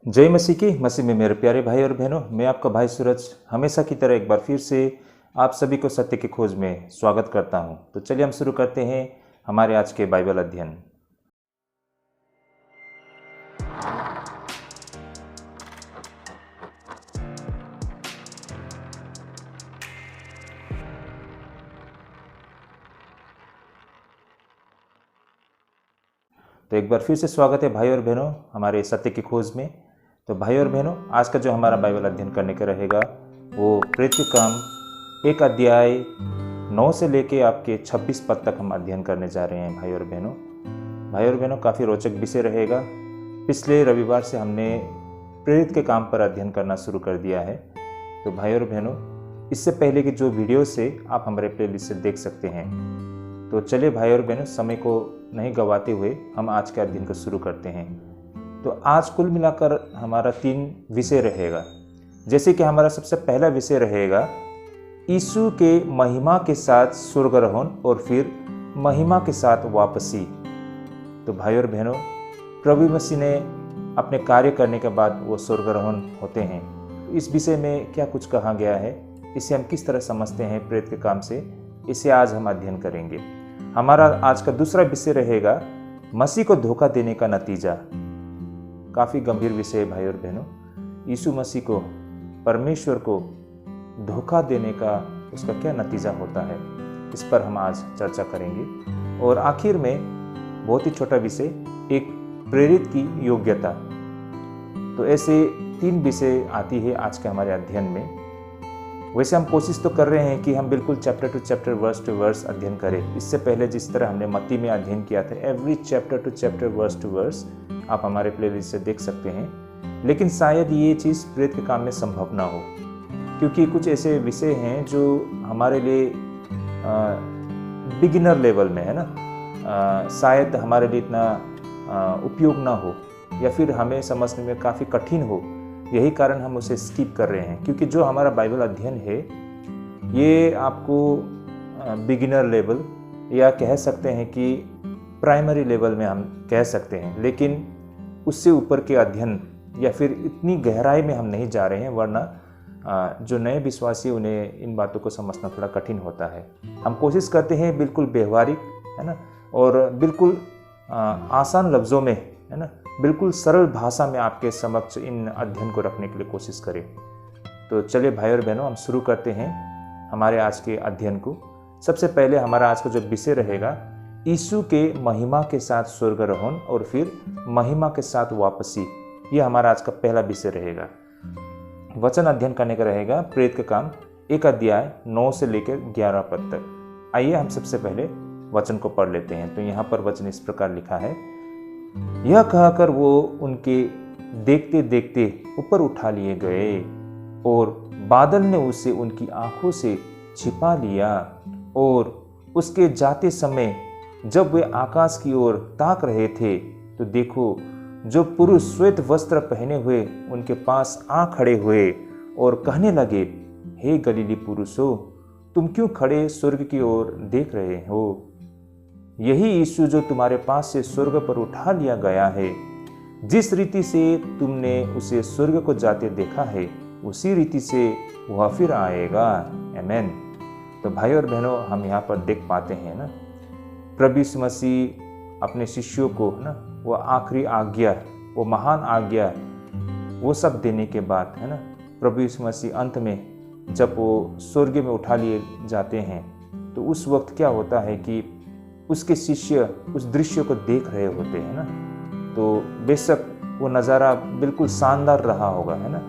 जय मसीह की। मसीह में मेरे प्यारे भाई और बहनों, मैं आपका भाई सूरज हमेशा की तरह एक बार फिर से आप सभी को सत्य की खोज में स्वागत करता हूं। तो चलिए हम शुरू करते हैं हमारे आज के बाइबल अध्ययन। तो एक बार फिर से स्वागत है भाई और बहनों हमारे सत्य की खोज में। तो भाई और बहनों, आज का जो हमारा बाइबल अध्ययन करने का रहेगा वो प्रेरित के काम 1 अध्याय 9 से लेके आपके 26 पद तक हम अध्ययन करने जा रहे हैं। भाई और बहनों काफ़ी रोचक विषय रहेगा। पिछले रविवार से हमने प्रेरित के काम पर अध्ययन करना शुरू कर दिया है। तो भाई और बहनों, इससे पहले की जो वीडियो से आप हमारे प्लेलिस्ट से देख सकते हैं। तो चलिए भाई और बहनों, समय को नहीं गवाते हुए हम आज के अध्ययन को शुरू करते हैं। तो आज कुल मिलाकर हमारा 3 विषय रहेगा। जैसे कि हमारा सबसे पहला विषय रहेगा यीशु के महिमा के साथ स्वर्गारोहण और फिर महिमा के साथ वापसी। तो भाई और बहनों, प्रभु मसीह ने अपने कार्य करने के बाद वो स्वर्गारोहण होते हैं। इस विषय में क्या कुछ कहा गया है, इसे हम किस तरह समझते हैं प्रेरित के काम से, इसे आज हम अध्ययन करेंगे। हमारा आज का दूसरा विषय रहेगा मसीह को धोखा देने का नतीजा। काफ़ी गंभीर विषय है भाई और बहनों। यीशु मसीह को, परमेश्वर को धोखा देने का उसका क्या नतीजा होता है, इस पर हम आज चर्चा करेंगे। और आखिर में बहुत ही छोटा विषय, एक प्रेरित की योग्यता। तो ऐसे 3 विषय आती है आज के हमारे अध्ययन में। वैसे हम कोशिश तो कर रहे हैं कि हम बिल्कुल chapter to chapter, verse to verse अध्ययन करें। इससे पहले जिस तरह हमने मत्ती में अध्ययन किया था, every chapter to chapter, verse to verse, आप हमारे प्लेलिस्ट से देख सकते हैं। लेकिन शायद ये चीज़ प्रेरित के काम में संभव ना हो, क्योंकि कुछ ऐसे विषय हैं जो हमारे लिए बिगिनर लेवल में है ना, शायद हमारे लिए इतना उपयोग ना हो, या फिर हमें समझने में काफ़ी कठिन हो। यही कारण हम उसे स्किप कर रहे हैं, क्योंकि जो हमारा बाइबल अध्ययन है ये आपको बिगिनर लेवल, या कह सकते हैं कि प्राइमरी लेवल में हम कह सकते हैं, लेकिन उससे ऊपर के अध्ययन या फिर इतनी गहराई में हम नहीं जा रहे हैं, वरना जो नए विश्वासी उन्हें इन बातों को समझना थोड़ा कठिन होता है। हम कोशिश करते हैं बिल्कुल व्यवहारिक, है ना, और बिल्कुल आसान लफ्ज़ों में, है ना, बिल्कुल सरल भाषा में आपके समक्ष इन अध्ययन को रखने के लिए कोशिश करें। तो चलिए भाई और बहनों, हम शुरू करते हैं हमारे आज के अध्ययन को। सबसे पहले हमारा आज का जो विषय रहेगा यीशु के महिमा के साथ स्वर्गारोहण और फिर महिमा के साथ वापसी। ये हमारा आज का पहला विषय रहेगा। वचन अध्ययन करने का रहेगा प्रेरित के काम 1 अध्याय 9 से लेकर 11 पद तक। आइए हम सबसे पहले वचन को पढ़ लेते हैं। तो यहाँ पर वचन इस प्रकार लिखा है, यह कहकर वो उनके देखते देखते ऊपर उठा लिए गए और बादल ने उसे उनकी आंखों से छिपा लिया। और उसके जाते समय जब वे आकाश की ओर ताक रहे थे, तो देखो, जो पुरुष श्वेत वस्त्र पहने हुए उनके पास आ खड़े हुए और कहने लगे, हे गलीली पुरुषों, तुम क्यों खड़े स्वर्ग की ओर देख रहे हो? यही यीशु जो तुम्हारे पास से स्वर्ग पर उठा लिया गया है, जिस रीति से तुमने उसे स्वर्ग को जाते देखा है, उसी रीति से वह फिर आएगा। आमीन। तो भाई और बहनों, हम यहाँ पर देख पाते हैं ना, प्रभु यीशु मसीह अपने शिष्यों को ना वो आखिरी आज्ञा, वो महान आज्ञा, वो सब देने के बाद, है ना, प्रभु यीशु मसीह अंत में जब वो स्वर्ग में उठा लिए जाते हैं, तो उस वक्त क्या होता है कि उसके शिष्य उस दृश्य को देख रहे होते हैं ना। तो बेशक वो नज़ारा बिल्कुल शानदार रहा होगा, है ना,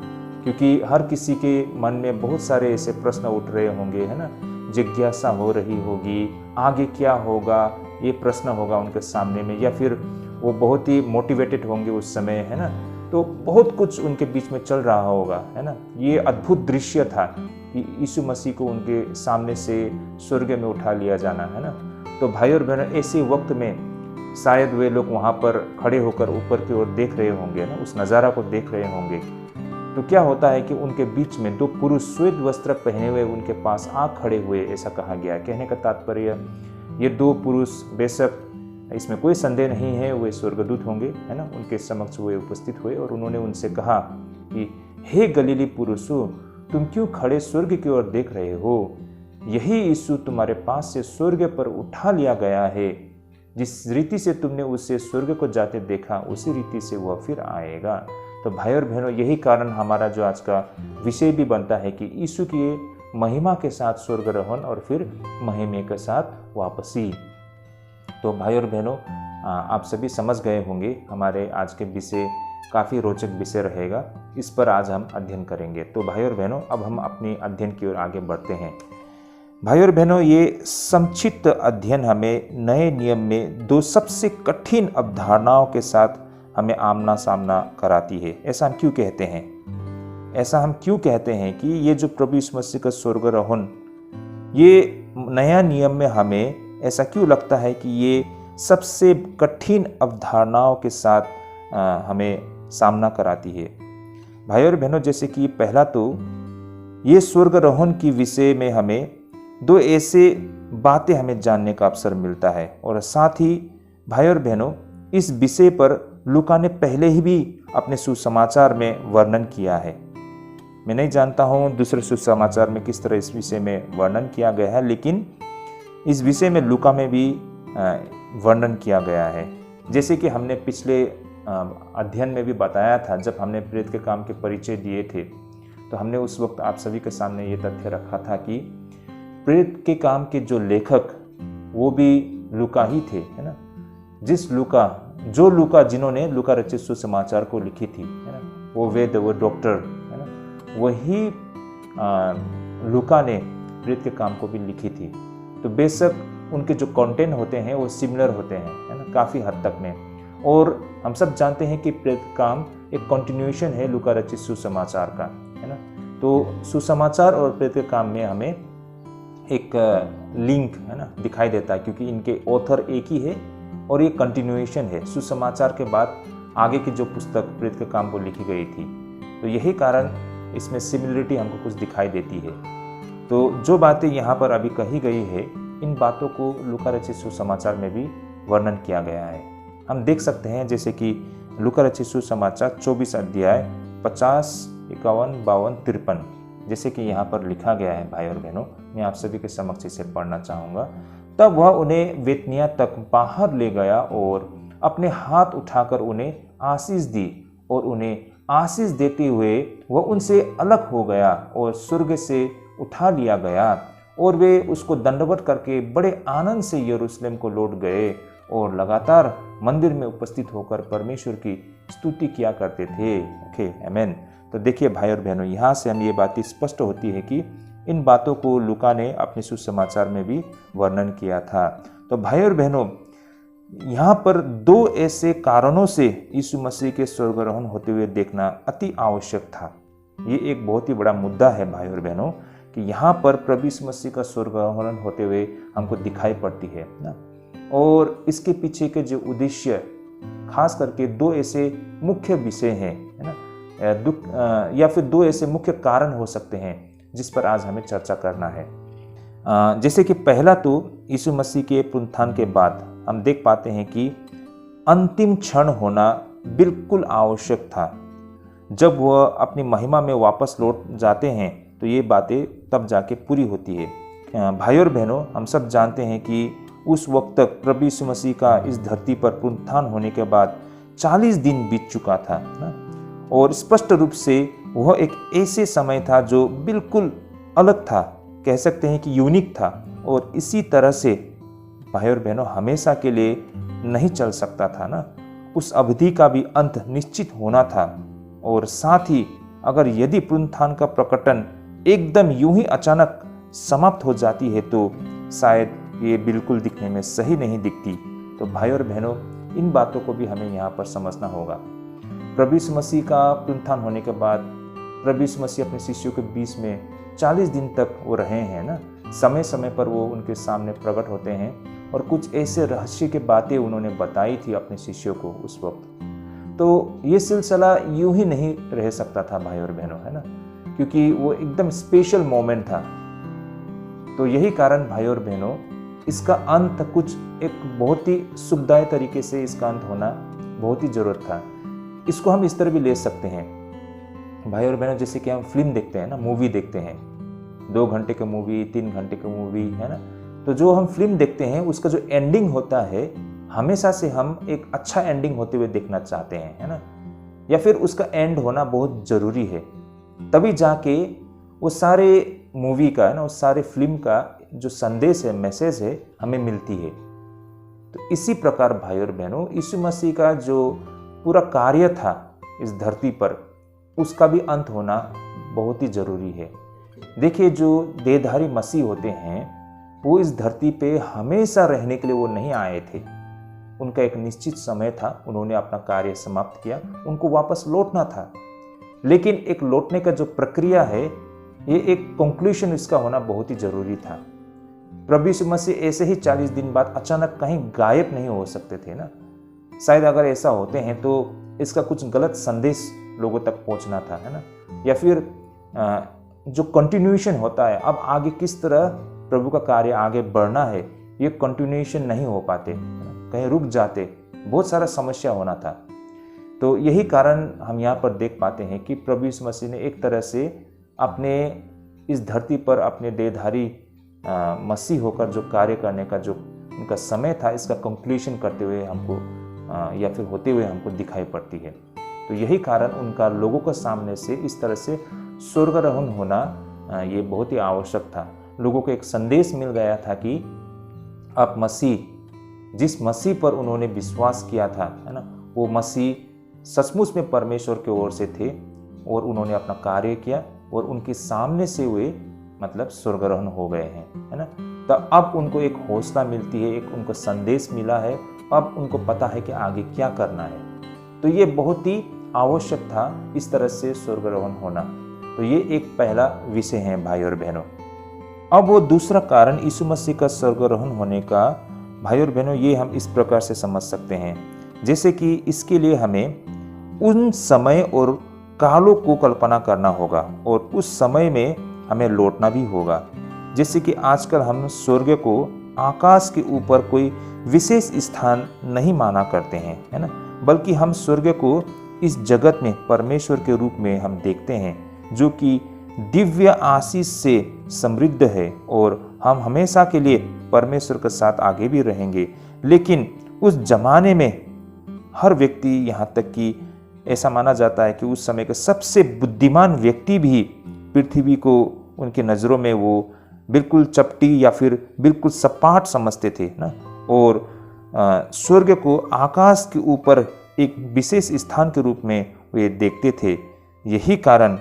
क्योंकि हर किसी के मन में बहुत सारे ऐसे प्रश्न उठ रहे होंगे, है ना, जिज्ञासा हो रही होगी, आगे क्या होगा, ये प्रश्न होगा उनके सामने में, या फिर वो बहुत ही मोटिवेटेड होंगे उस समय, है ना। तो बहुत कुछ उनके बीच में चल रहा होगा, है ना। ये अद्भुत दृश्य था कि यीशु मसीह को उनके सामने से स्वर्ग में उठा लिया जाना, है ना। तो भाई और बहनों, ऐसे वक्त में शायद वे लोग वहाँ पर खड़े होकर ऊपर की ओर देख रहे होंगे ना, उस नज़ारा को देख रहे होंगे। तो क्या होता है कि उनके बीच में 2 पुरुष श्वेत वस्त्र पहने हुए उनके पास आ खड़े हुए, ऐसा कहा गया है। कहने का तात्पर्य, ये 2 पुरुष बेशक इसमें कोई संदेह नहीं है, वे स्वर्गदूत होंगे, है ना। उनके समक्ष वे उपस्थित हुए और उन्होंने उनसे कहा कि हे गलीली पुरुषों, तुम क्यों खड़े स्वर्ग की ओर देख रहे हो? यही यीशु तुम्हारे पास से स्वर्ग पर उठा लिया गया है। जिस रीति से तुमने उसे स्वर्ग को जाते देखा, उसी रीति से वह फिर आएगा। तो भाई और बहनों, यही कारण हमारा जो आज का विषय भी बनता है कि यीशु की महिमा के साथ स्वर्गारोहण और फिर महिमा के साथ वापसी। तो भाई और बहनों, आप सभी समझ गए होंगे हमारे आज के विषय काफ़ी रोचक विषय रहेगा, इस पर आज हम अध्ययन करेंगे। तो भाई और बहनों, अब हम अपने अध्ययन की ओर आगे बढ़ते हैं। भाई और बहनों, ये संक्षिप्त अध्ययन हमें नए नियम में दो सबसे कठिन अवधारणाओं के साथ हमें आमना सामना कराती है। ऐसा हम क्यों कहते हैं? ऐसा हम क्यों कहते हैं कि ये जो प्रभु यीशु मसीह का स्वर्गारोहण, ये नया नियम में हमें ऐसा क्यों लगता है कि ये सबसे कठिन अवधारणाओं के साथ हमें सामना कराती है? भाई और बहनों, जैसे कि पहला तो ये स्वर्गारोहण की विषय में हमें दो ऐसे बातें हमें जानने का अवसर मिलता है, और साथ ही भाई और बहनों, इस विषय पर लूका ने पहले ही भी अपने सुसमाचार में वर्णन किया है। मैं नहीं जानता हूँ दूसरे सुसमाचार में किस तरह इस विषय में वर्णन किया गया है, लेकिन इस विषय में लूका में भी वर्णन किया गया है। जैसे कि हमने पिछले अध्ययन में भी बताया था, जब हमने प्रेरित के काम के परिचय दिए थे, तो हमने उस वक्त आप सभी के सामने ये तथ्य रखा था कि प्रेरित के काम के जो लेखक वो भी लूका ही थे, है ना। जो लूका जिन्होंने लूका रचित सुसमाचार को लिखी थी, है ना, वो वैद्य, वो डॉक्टर, है ना, वही लूका ने प्रेरित के काम को भी लिखी थी। तो बेशक उनके जो कंटेंट होते हैं वो सिमिलर होते हैं, है ना, काफ़ी हद तक में। और हम सब जानते हैं कि प्रेरित काम एक कंटिन्यूएशन है लूका रचित सुसमाचार का, है ना। तो सुसमाचार और प्रेरित के काम में हमें एक लिंक, है ना, दिखाई देता है, क्योंकि इनके ऑथर एक ही है और ये कंटिन्यूएशन है। सुसमाचार के बाद आगे की जो पुस्तक प्रेरित के काम को लिखी गई थी, तो यही कारण इसमें सिमिलरिटी हमको कुछ दिखाई देती है। तो जो बातें यहाँ पर अभी कही गई है, इन बातों को लूका रचित सुसमाचार में भी वर्णन किया गया है। हम देख सकते हैं जैसे कि लूका रचित सुसमाचार 24 अध्याय 50, 51, 52, 53, जैसे कि यहाँ पर लिखा गया है। भाई और बहनों, मैं आप सभी के समक्ष इसे पढ़ना चाहूँगा। तब वह उन्हें वेतनिया तक बाहर ले गया और अपने हाथ उठाकर उन्हें आशीष दी, और उन्हें आशीष देते हुए वह उनसे अलग हो गया और स्वर्ग से उठा लिया गया, और वे उसको दंडवत करके बड़े आनंद से यरूशलेम को लौट गए और लगातार मंदिर में उपस्थित होकर परमेश्वर की स्तुति किया करते थे। ओके, आमीन। तो देखिए भाई और बहनों, यहाँ से हम ये बात स्पष्ट होती है कि इन बातों को लूका ने अपने सुसमाचार में भी वर्णन किया था। तो भाई और बहनों, यहाँ पर दो ऐसे कारणों से यीशु मसीह के स्वर्गारोहण होते हुए देखना अति आवश्यक था। ये एक बहुत ही बड़ा मुद्दा है भाई और बहनों, कि यहाँ पर प्रभु यीशु मसीह का स्वर्गारोहण होते हुए हमको दिखाई पड़ती है ना। और इसके पीछे के जो उद्देश्य, खास करके दो ऐसे मुख्य विषय हैं, है ना, या फिर दो ऐसे मुख्य कारण हो सकते हैं जिस पर आज हमें चर्चा करना है। जैसे कि पहला तो यीशु मसीह के पुनरुत्थान के बाद हम देख पाते हैं कि अंतिम क्षण होना बिल्कुल आवश्यक था। जब वह अपनी महिमा में वापस लौट जाते हैं तो ये बातें तब जाके पूरी होती है। भाई और बहनों, हम सब जानते हैं कि उस वक्त तक प्रभु यीशु मसीह का इस धरती पर पुनरुत्थान होने के बाद 40 दिन बीत चुका था ना। और स्पष्ट रूप से वह एक ऐसे समय था जो बिल्कुल अलग था, कह सकते हैं कि यूनिक था, और इसी तरह से भाई और बहनों हमेशा के लिए नहीं चल सकता था ना। उस अवधि का भी अंत निश्चित होना था। और साथ ही अगर यदि पुनरुत्थान का प्रकटन एकदम यूं ही अचानक समाप्त हो जाती है तो शायद ये बिल्कुल दिखने में सही नहीं दिखती। तो भाई और बहनों, इन बातों को भी हमें यहाँ पर समझना होगा। प्रभु यीशु मसीह का पुनरुत्थान होने के बाद प्रभु यीशु मसीह अपने शिष्यों के बीच में 40 दिन तक वो रहे हैं ना। समय समय पर वो उनके सामने प्रकट होते हैं और कुछ ऐसे रहस्य की बातें उन्होंने बताई थी अपने शिष्यों को उस वक्त। तो ये सिलसिला यूं ही नहीं रह सकता था भाई और बहनों, है ना, क्योंकि वो एकदम स्पेशल मोमेंट था। तो यही कारण भाई और बहनों, इसका अंत कुछ एक बहुत ही सुखदायी तरीके से इसका अंत होना बहुत ही ज़रूरत था। इसको हम इस तरह भी ले सकते हैं भाई और बहनों, जैसे कि हम फिल्म देखते हैं ना, मूवी देखते हैं, 2 घंटे का मूवी, 3 घंटे का मूवी, है ना। तो जो हम फिल्म देखते हैं उसका जो एंडिंग होता है, हमेशा से हम एक अच्छा एंडिंग होते हुए देखना चाहते हैं, है ना, या फिर उसका एंड होना बहुत ज़रूरी है, तभी जाके वो सारे मूवी का, है ना, उस सारे फिल्म का जो संदेश है, मैसेज है, हमें मिलती है। तो इसी प्रकार भाई और बहनों, यीशु मसीह का जो पूरा कार्य था इस धरती पर, उसका भी अंत होना बहुत ही ज़रूरी है। देखिए, जो देहधारी मसीह होते हैं वो इस धरती पे हमेशा रहने के लिए वो नहीं आए थे। उनका एक निश्चित समय था, उन्होंने अपना कार्य समाप्त किया, उनको वापस लौटना था। लेकिन एक लौटने का जो प्रक्रिया है, ये एक कंक्लूजन इसका होना बहुत ही ज़रूरी था। प्रभु यीशु मसीह ऐसे ही 40 दिन बाद अचानक कहीं गायब नहीं हो सकते थे ना। शायद अगर ऐसा होते हैं तो इसका कुछ गलत संदेश लोगों तक पहुंचना था, है ना, या फिर जो कंटिन्यूएशन होता है, अब आगे किस तरह प्रभु का कार्य आगे बढ़ना है, ये कंटिन्यूएशन नहीं हो पाते, कहीं रुक जाते, बहुत सारा समस्या होना था। तो यही कारण हम यहाँ पर देख पाते हैं कि प्रभु यीशु मसीह ने एक तरह से अपने इस धरती पर अपने देहधारी मसीह होकर जो कार्य करने का जो उनका समय था, इसका कंक्लूजन करते हुए हमको या फिर होते हुए हमको दिखाई पड़ती है। तो यही कारण उनका लोगों के सामने से इस तरह से स्वर्गारोहण होना ये बहुत ही आवश्यक था। लोगों को एक संदेश मिल गया था कि आप मसीह, जिस मसीह पर उन्होंने विश्वास किया था, है ना, वो मसीह सचमुच में परमेश्वर की ओर से थे और उन्होंने अपना कार्य किया और उनके सामने से वे मतलब स्वर्गारोहण हो गए हैं, है ना। तो अब उनको एक हौसला मिलती है, एक उनको संदेश मिला है, अब उनको पता है कि आगे क्या करना है। तो ये बहुत ही आवश्यक था इस तरह से स्वर्गारोहण होना। तो ये एक पहला विषय है भाई और बहनों। अब वो दूसरा कारण यीशु मसीह का स्वर्गारोहण होने का भाई और बहनों, ये हम इस प्रकार से समझ सकते हैं, जैसे कि इसके लिए हमें उन समय और कालों को कल्पना करना होगा और उस समय में हमें लौटना भी होगा। जैसे कि आजकल हम स्वर्ग को आकाश के ऊपर कोई विशेष स्थान नहीं माना करते हैं, है ना, बल्कि हम स्वर्ग को इस जगत में परमेश्वर के रूप में हम देखते हैं, जो कि दिव्य आशीष से समृद्ध है और हम हमेशा के लिए परमेश्वर के साथ आगे भी रहेंगे। लेकिन उस जमाने में हर व्यक्ति, यहाँ तक कि ऐसा माना जाता है कि उस समय के सबसे बुद्धिमान व्यक्ति भी पृथ्वी को उनकी नज़रों में वो बिल्कुल चपटी या फिर बिल्कुल सपाट समझते थे ना, और स्वर्ग को आकाश के ऊपर एक विशेष स्थान के रूप में वे देखते थे। यही कारण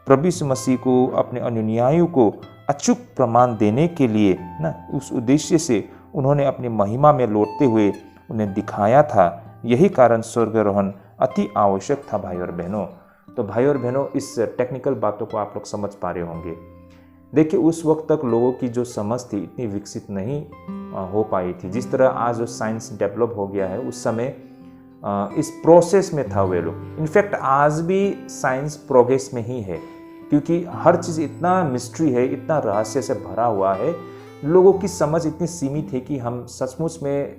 प्रभु यीशु मसीह को अपने अनुयायियों को अचूक प्रमाण देने के लिए ना, उस उद्देश्य से उन्होंने अपनी महिमा में लौटते हुए उन्हें दिखाया था। यही कारण स्वर्गारोहण अति आवश्यक था भाई और बहनों। तो भाई और बहनों, इस टेक्निकल बातों को आप लोग समझ पा रहे होंगे। देखिए, उस वक्त तक लोगों की जो समझ थी इतनी विकसित नहीं हो पाई थी। जिस तरह आज जो साइंस डेवलप हो गया है, उस समय इस प्रोसेस में था वे लोग। इनफैक्ट आज भी साइंस प्रोग्रेस में ही है, क्योंकि हर चीज़ इतना मिस्ट्री है, इतना रहस्य से भरा हुआ है। लोगों की समझ इतनी सीमित है कि हम सचमुच में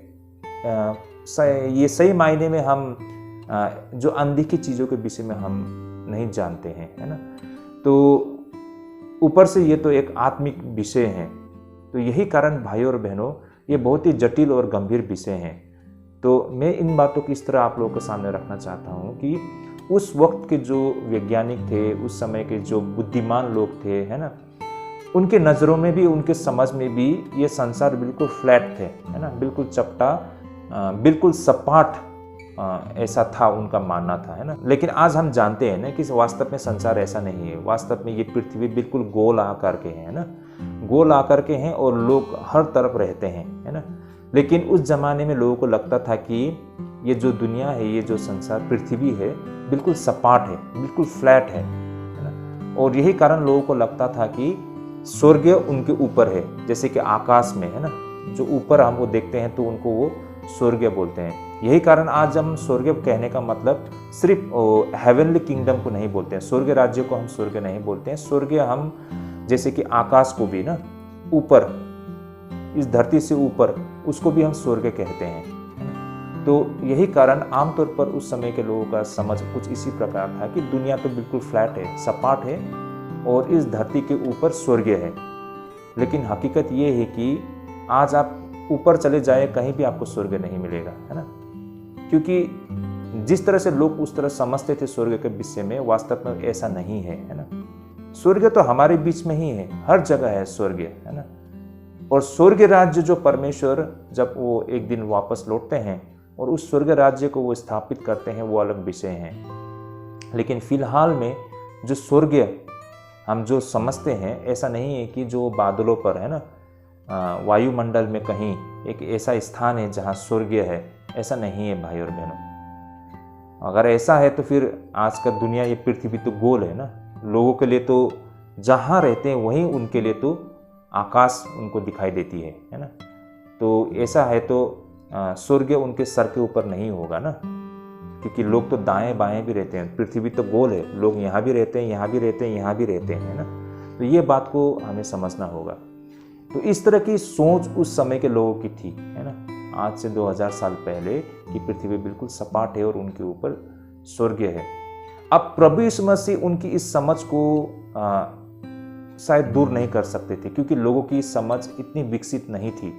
ये सही मायने में हम जो अनदेखी चीज़ों के विषय में हम नहीं जानते हैं, है ना। तो ऊपर से ये तो एक आत्मिक विषय है। तो यही कारण भाइयों और बहनों, ये बहुत ही जटिल और गंभीर विषय हैं। तो मैं इन बातों को इस तरह आप लोगों के सामने रखना चाहता हूँ कि उस वक्त के जो वैज्ञानिक थे, उस समय के जो बुद्धिमान लोग थे, है ना, उनके नज़रों में भी, उनके समझ में भी ये संसार बिल्कुल फ्लैट थे, है ना, बिल्कुल चपटा, बिल्कुल सपाट, ऐसा था उनका मानना था, है ना। लेकिन आज हम जानते हैं ना कि वास्तव में संसार ऐसा नहीं है। वास्तव में ये पृथ्वी बिल्कुल गोल आकार के है ना, गोल आकार के हैं और लोग हर तरफ रहते हैं, है ना। लेकिन उस जमाने में लोगों को लगता था कि ये जो दुनिया है, ये जो संसार पृथ्वी है, बिल्कुल सपाट है, बिल्कुल फ्लैट है ना। और यही कारण लोगों को लगता था कि स्वर्ग उनके ऊपर है, जैसे कि आकाश में, है ना, जो ऊपर हम वो देखते हैं तो उनको वो स्वर्ग बोलते हैं। यही कारण आज हम स्वर्ग कहने का मतलब सिर्फ हेवनली किंगडम को नहीं बोलते हैं, स्वर्ग राज्य को हम स्वर्ग नहीं बोलते हैं। स्वर्ग हम जैसे कि आकाश को भी ना ऊपर इस धरती से ऊपर, उसको भी हम स्वर्ग कहते हैं। तो यही कारण आमतौर पर उस समय के लोगों का समझ कुछ इसी प्रकार था कि दुनिया तो बिल्कुल फ्लैट है, सपाट है और इस धरती के ऊपर स्वर्ग है। लेकिन हकीकत ये है कि आज आप ऊपर चले जाए, कहीं भी आपको स्वर्ग नहीं मिलेगा, है ना। क्योंकि जिस तरह से लोग उस तरह समझते थे स्वर्ग के विषय में, वास्तव में ऐसा नहीं है ना। स्वर्ग तो हमारे बीच में ही है, हर जगह है स्वर्ग, है ना। और स्वर्ग राज्य जो परमेश्वर जब वो एक दिन वापस लौटते हैं और उस स्वर्ग राज्य को वो स्थापित करते हैं, वो अलग विषय है। लेकिन फिलहाल में जो स्वर्ग हम जो समझते हैं, ऐसा नहीं है कि जो बादलों पर, है ना, वायुमंडल में कहीं एक ऐसा स्थान है जहाँ स्वर्ग है, ऐसा नहीं है भाई और बहनों। अगर ऐसा है तो फिर आज का दुनिया, ये पृथ्वी तो गोल है ना। लोगों के लिए तो जहाँ रहते हैं वहीं उनके लिए तो आकाश उनको दिखाई देती है ना। तो ऐसा है तो स्वर्ग उनके सर के ऊपर नहीं होगा ना, क्योंकि लोग तो दाएं बाएं भी रहते हैं। पृथ्वी तो गोल है, लोग यहाँ भी रहते हैं, यहाँ भी रहते हैं, यहाँ भी रहते हैं, है ना। तो ये बात को हमें समझना होगा। तो इस तरह की सोच उस समय के लोगों की थी, है ना, आज से 2000 साल पहले, कि पृथ्वी बिल्कुल सपाट है और उनके ऊपर स्वर्ग है। अब प्रभु यीशु मसीह उनकी इस समझ को शायद दूर नहीं कर सकते थे, क्योंकि लोगों की समझ इतनी विकसित नहीं थी।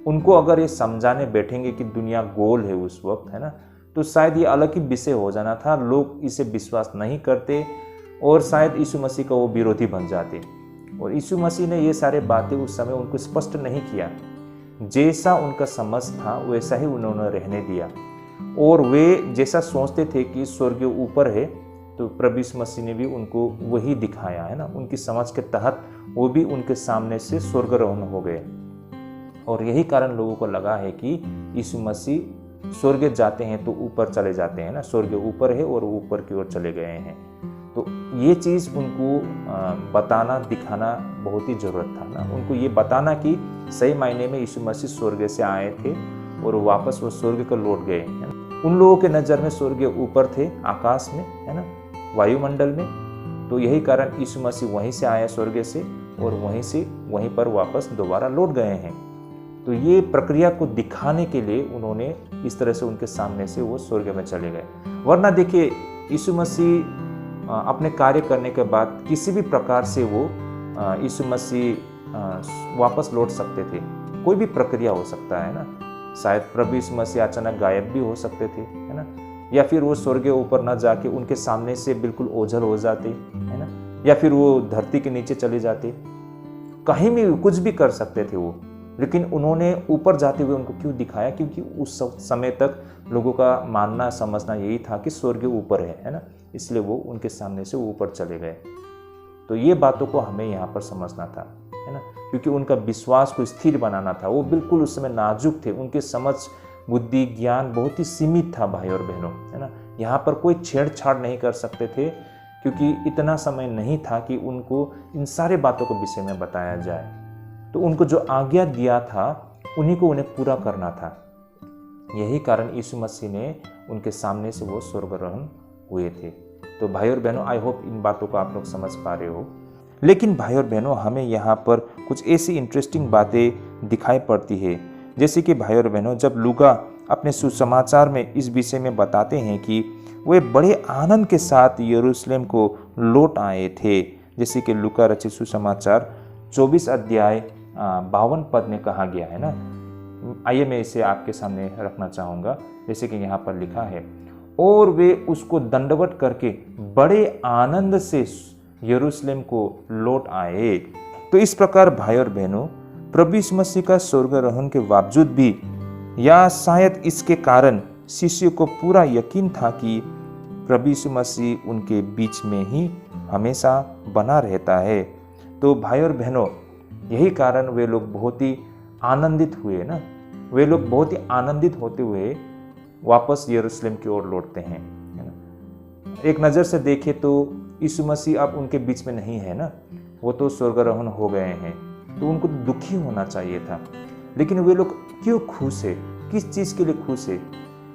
उनको अगर ये समझाने बैठेंगे कि दुनिया गोल है उस वक्त, है ना, तो शायद ये अलग ही विषय हो जाना था। लोग इसे विश्वास नहीं करते और शायद यीशु मसीह का वो विरोधी बन जाते। और यीशु मसीह ने ये सारे बातें उस समय उनको स्पष्ट नहीं किया। जैसा उनका समझ था वैसा ही उन्होंने रहने दिया। और वे जैसा सोचते थे कि स्वर्ग ऊपर है, तो प्रभु यीशु मसीह ने भी उनको वही दिखाया, है ना। उनकी समझ के तहत वो भी उनके सामने से स्वर्गारोहण हो गए। और यही कारण लोगों को लगा है कि यीशु मसीह स्वर्ग जाते हैं तो ऊपर चले जाते हैं ना, स्वर्ग ऊपर है और ऊपर की ओर चले गए हैं। तो ये चीज़ उनको बताना, दिखाना बहुत ही ज़रूरत था ना। उनको ये बताना कि सही मायने में यीशु मसीह स्वर्ग से आए थे और वापस वो स्वर्ग को लौट गए, है ना। उन लोगों के नज़र में स्वर्ग ऊपर थे, आकाश में, है ना, वायुमंडल में। तो यही कारण यीशु मसीह वहीं से आया स्वर्ग से, और वहीं पर वापस दोबारा लौट गए हैं। तो ये प्रक्रिया को दिखाने के लिए उन्होंने इस तरह से उनके सामने से वो स्वर्ग में चले गए। वरना देखिए, यीशु मसीह अपने कार्य करने के बाद किसी भी प्रकार से वो यीशु मसीह वापस लौट सकते थे। कोई भी प्रक्रिया हो सकता है ना। शायद प्रभु यीशु मसीह अचानक गायब भी हो सकते थे, है ना, या फिर वो स्वर्ग ऊपर न जाके उनके सामने से बिल्कुल ओझल हो जाते, है ना, या फिर वो धरती के नीचे चले जाते। कहीं भी कुछ भी कर सकते थे वो। लेकिन उन्होंने ऊपर जाते हुए उनको क्यों दिखाया? क्योंकि उस समय तक लोगों का मानना, समझना यही था कि स्वर्ग ऊपर है ना, इसलिए वो उनके सामने से ऊपर चले गए। तो ये बातों को हमें यहाँ पर समझना था, है ना, क्योंकि उनका विश्वास को स्थिर बनाना था। वो बिल्कुल उस समय नाजुक थे, उनके समझ, बुद्धि, ज्ञान बहुत ही सीमित था भाई और बहनों, है ना। यहाँ पर कोई छेड़छाड़ नहीं कर सकते थे, क्योंकि इतना समय नहीं था कि उनको इन सारे बातों के विषय में बताया जाए। तो उनको जो आज्ञा दिया था उन्हीं को उन्हें पूरा करना था। यही कारण यीशु मसीह ने उनके सामने से वो स्वर्गारोहण हुए थे। तो भाई और बहनों, आई होप इन बातों को आप लोग समझ पा रहे हो। लेकिन भाई और बहनों, हमें यहाँ पर कुछ ऐसी इंटरेस्टिंग बातें दिखाई पड़ती है, जैसे कि भाई और बहनों, जब लूका अपने सुसमाचार में इस विषय में बताते हैं कि वे बड़े आनंद के साथ यरूशलेम को लौट आए थे। जैसे कि लूका रचित सुसमाचार 24 अध्याय 52 पद में कहा गया है ना। आइए मैं इसे आपके सामने रखना चाहूँगा। जैसे कि यहाँ पर लिखा है, और वे उसको दंडवत करके बड़े आनंद से यरूशलेम को लौट आए। तो इस प्रकार भाई और बहनों, प्रभु यीशु मसीह का स्वर्गारोहण के बावजूद भी, या शायद इसके कारण शिष्यों को पूरा यकीन था कि प्रभु यीशु मसीह उनके बीच में ही हमेशा बना रहता है। तो भाई और बहनों, यही कारण वे लोग बहुत ही आनंदित हुए ना। वे लोग बहुत ही आनंदित होते हुए वापस यरूशलेम की ओर लौटते हैं, है ना। एक नज़र से देखें तो यीशु मसीह अब उनके बीच में नहीं है ना, वो तो स्वर्गारोहण हो गए हैं। तो उनको दुखी होना चाहिए था। लेकिन वे लोग क्यों खुश है? किस चीज़ के लिए खुश है?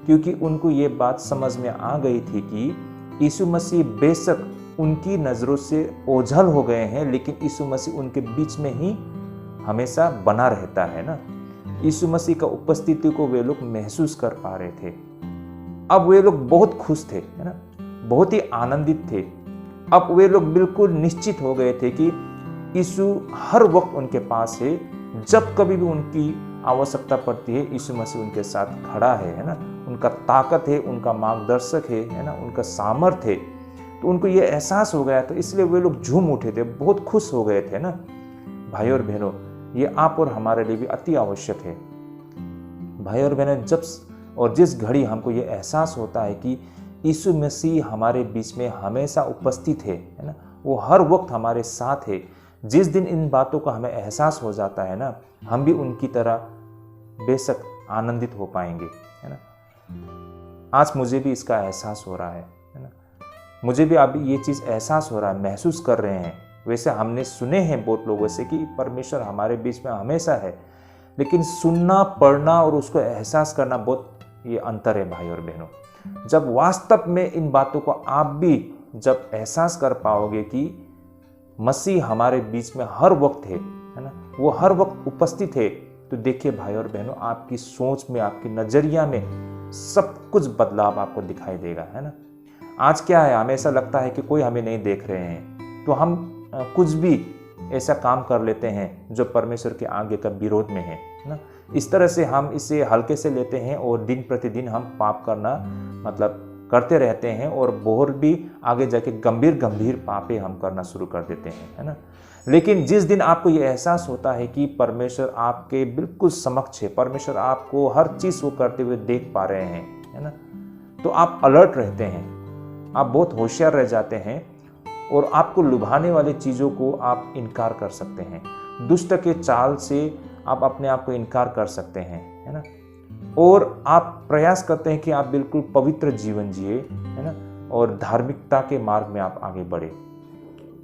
क्योंकि उनको ये बात समझ में आ गई थी कि यीशु मसीह बेशक उनकी नज़रों से ओझल हो गए हैं, लेकिन यीशु मसीह उनके बीच में ही हमेशा बना रहता है ना। यीशु मसीह का उपस्थिति को वे लोग महसूस कर पा रहे थे। अब वे लोग बहुत खुश थे, है ना, बहुत ही आनंदित थे। अब वे लोग बिल्कुल निश्चित हो गए थे कि यीशु हर वक्त उनके पास है। जब कभी भी उनकी आवश्यकता पड़ती है, यीशु मसीह उनके साथ खड़ा है ना। उनका ताकत है, उनका मार्गदर्शक है ना, उनका सामर्थ्य है। तो उनको ये एहसास हो गया, तो इसलिए वे लोग झूम उठे थे, बहुत खुश हो गए थे ना। भाई और बहनों, ये आप और हमारे लिए भी अति आवश्यक है। भाई और बहनों, जब और जिस घड़ी हमको ये एहसास होता है कि यीशु मसीह हमारे बीच में हमेशा उपस्थित है ना, वो हर वक्त हमारे साथ है, जिस दिन इन बातों का हमें एहसास हो जाता है ना, हम भी उनकी तरह बेशक आनंदित हो पाएंगे, है ना। आज मुझे भी इसका एहसास हो रहा है ना। मुझे भी अभी ये चीज़ एहसास हो रहा है, महसूस कर रहे हैं। वैसे हमने सुने हैं बहुत लोगों से कि परमेश्वर हमारे बीच में हमेशा है, लेकिन सुनना, पढ़ना और उसको एहसास करना बहुत ये अंतर है भाई और बहनों। जब वास्तव में इन बातों को आप भी जब एहसास कर पाओगे कि मसीह हमारे बीच में हर वक्त है ना, वो हर वक्त उपस्थित है, तो देखिए भाई और बहनों, आपकी सोच में, आपकी नजरिया में सब कुछ बदलाव आपको दिखाई देगा, है ना। आज क्या है, हमें ऐसा लगता है कि कोई हमें नहीं देख रहे हैं, तो हम कुछ भी ऐसा काम कर लेते हैं जो परमेश्वर के आगे का विरोध में है ना। इस तरह से हम इसे हल्के से लेते हैं और दिन प्रतिदिन हम पाप करना मतलब करते रहते हैं, और बहुत भी आगे जाके गंभीर पापे हम करना शुरू कर देते हैं, है ना। लेकिन जिस दिन आपको ये एहसास होता है कि परमेश्वर आपके बिल्कुल समक्ष है, परमेश्वर आपको हर चीज़ को करते हुए देख पा रहे हैं, है ना, तो आप अलर्ट रहते हैं, आप बहुत होशियार रह जाते हैं, और आपको लुभाने वाली चीज़ों को आप इनकार कर सकते हैं। दुष्ट के चाल से आप अपने आप को इनकार कर सकते हैं, है ना। और आप प्रयास करते हैं कि आप बिल्कुल पवित्र जीवन जिए, है ना, और धार्मिकता के मार्ग में आप आगे बढ़े।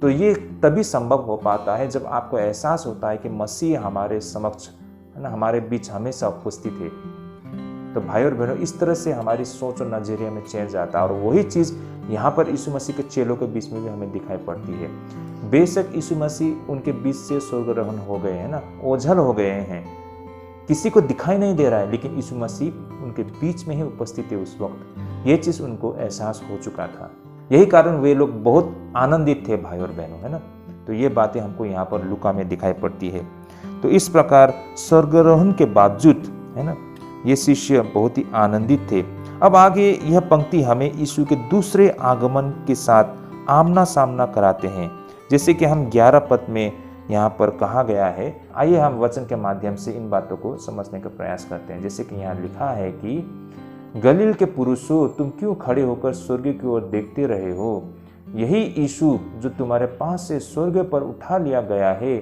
तो ये तभी संभव हो पाता है जब आपको एहसास होता है कि मसीह हमारे समक्ष, है ना, हमारे बीच हमेशा उपस्थित है। तो भाई और बहनों, इस तरह से हमारी सोच और नजरिया में चेंज आता है, और वही चीज़ यहाँ पर यीशु मसीह के चेलों के बीच में भी हमें दिखाई पड़ती है। बेशक यीशु मसीह उनके बीच से स्वर्गारोहण हो गए हैं ना, ओझल हो गए हैं, किसी को दिखाई नहीं दे रहा है, लेकिन यीशु मसीह उनके बीच में ही उपस्थित है उस वक्त। ये चीज़ उनको एहसास हो चुका था, यही कारण वे लोग बहुत आनंदित थे भाई और बहनों, है ना। तो ये बातें हमको यहाँ पर लूका में दिखाई पड़ती है। तो इस प्रकार स्वर्गारोहण के बावजूद, है ना, ये शिष्य बहुत ही आनंदित थे। अब आगे यह पंक्ति हमें यीशु के दूसरे आगमन के साथ आमना सामना कराते हैं, जैसे कि हम 11 पद में यहाँ पर कहा गया है। आइए हम वचन के माध्यम से इन बातों को समझने का प्रयास करते हैं। जैसे कि यहाँ लिखा है कि गलील के पुरुषों, तुम क्यों खड़े होकर स्वर्ग की ओर देखते रहे हो? यही यीशु जो तुम्हारे पास से स्वर्ग पर उठा लिया गया है,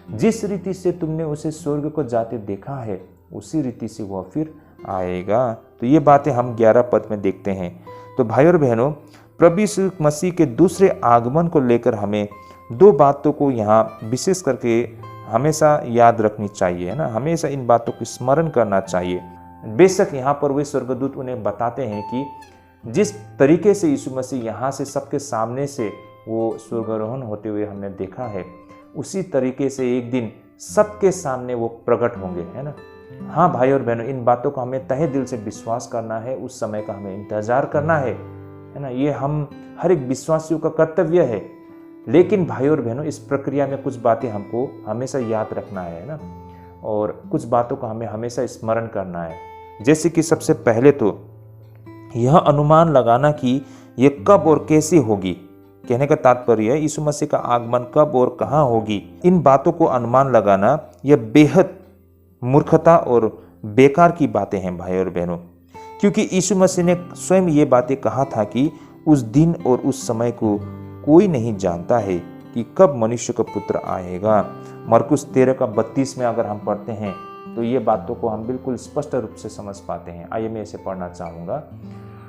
जिस रीति से तुमने उसे स्वर्ग को जाते देखा है, उसी रीति से वह फिर आएगा। तो ये बातें हम 11 पद में देखते हैं। तो भाई और बहनों, प्रभु यीशु मसीह के दूसरे आगमन को लेकर हमें दो बातों को यहाँ विशेष करके हमेशा याद रखनी चाहिए, है ना। हमेशा इन बातों को स्मरण करना चाहिए। बेशक यहाँ पर वे स्वर्गदूत उन्हें बताते हैं कि जिस तरीके से यीशु मसीह यहाँ से सबके सामने से वो स्वर्गारोहण होते हुए हमने देखा है, उसी तरीके से एक दिन सबके सामने वो प्रकट होंगे, है ना। हाँ भाई और बहनों, इन बातों का हमें तहे दिल से विश्वास करना है, उस समय का हमें इंतजार करना है ना। ये हम हर एक विश्वासियों का कर्तव्य है। लेकिन भाई और बहनों, इस प्रक्रिया में कुछ बातें हमको हमेशा याद रखना है ना, और कुछ बातों का हमें हमेशा स्मरण करना है। जैसे कि सबसे पहले तो यह अनुमान लगाना कि ये कब और कैसे होगी। कहने का तात्पर्य है यीशु मसीह का आगमन कब और कहाँ होगी। इन बातों को अनुमान लगाना यह बेहद मूर्खता और बेकार की बातें हैं भाई और बहनों, क्योंकि यीशु मसीह ने स्वयं ये बातें कहा था कि उस दिन और उस समय को कोई नहीं जानता है कि कब मनुष्य का पुत्र आएगा। मरकुस 13:32 में अगर हम पढ़ते हैं तो ये बातों को हम बिल्कुल स्पष्ट रूप से समझ पाते हैं। आइए मैं इसे पढ़ना चाहूँगा।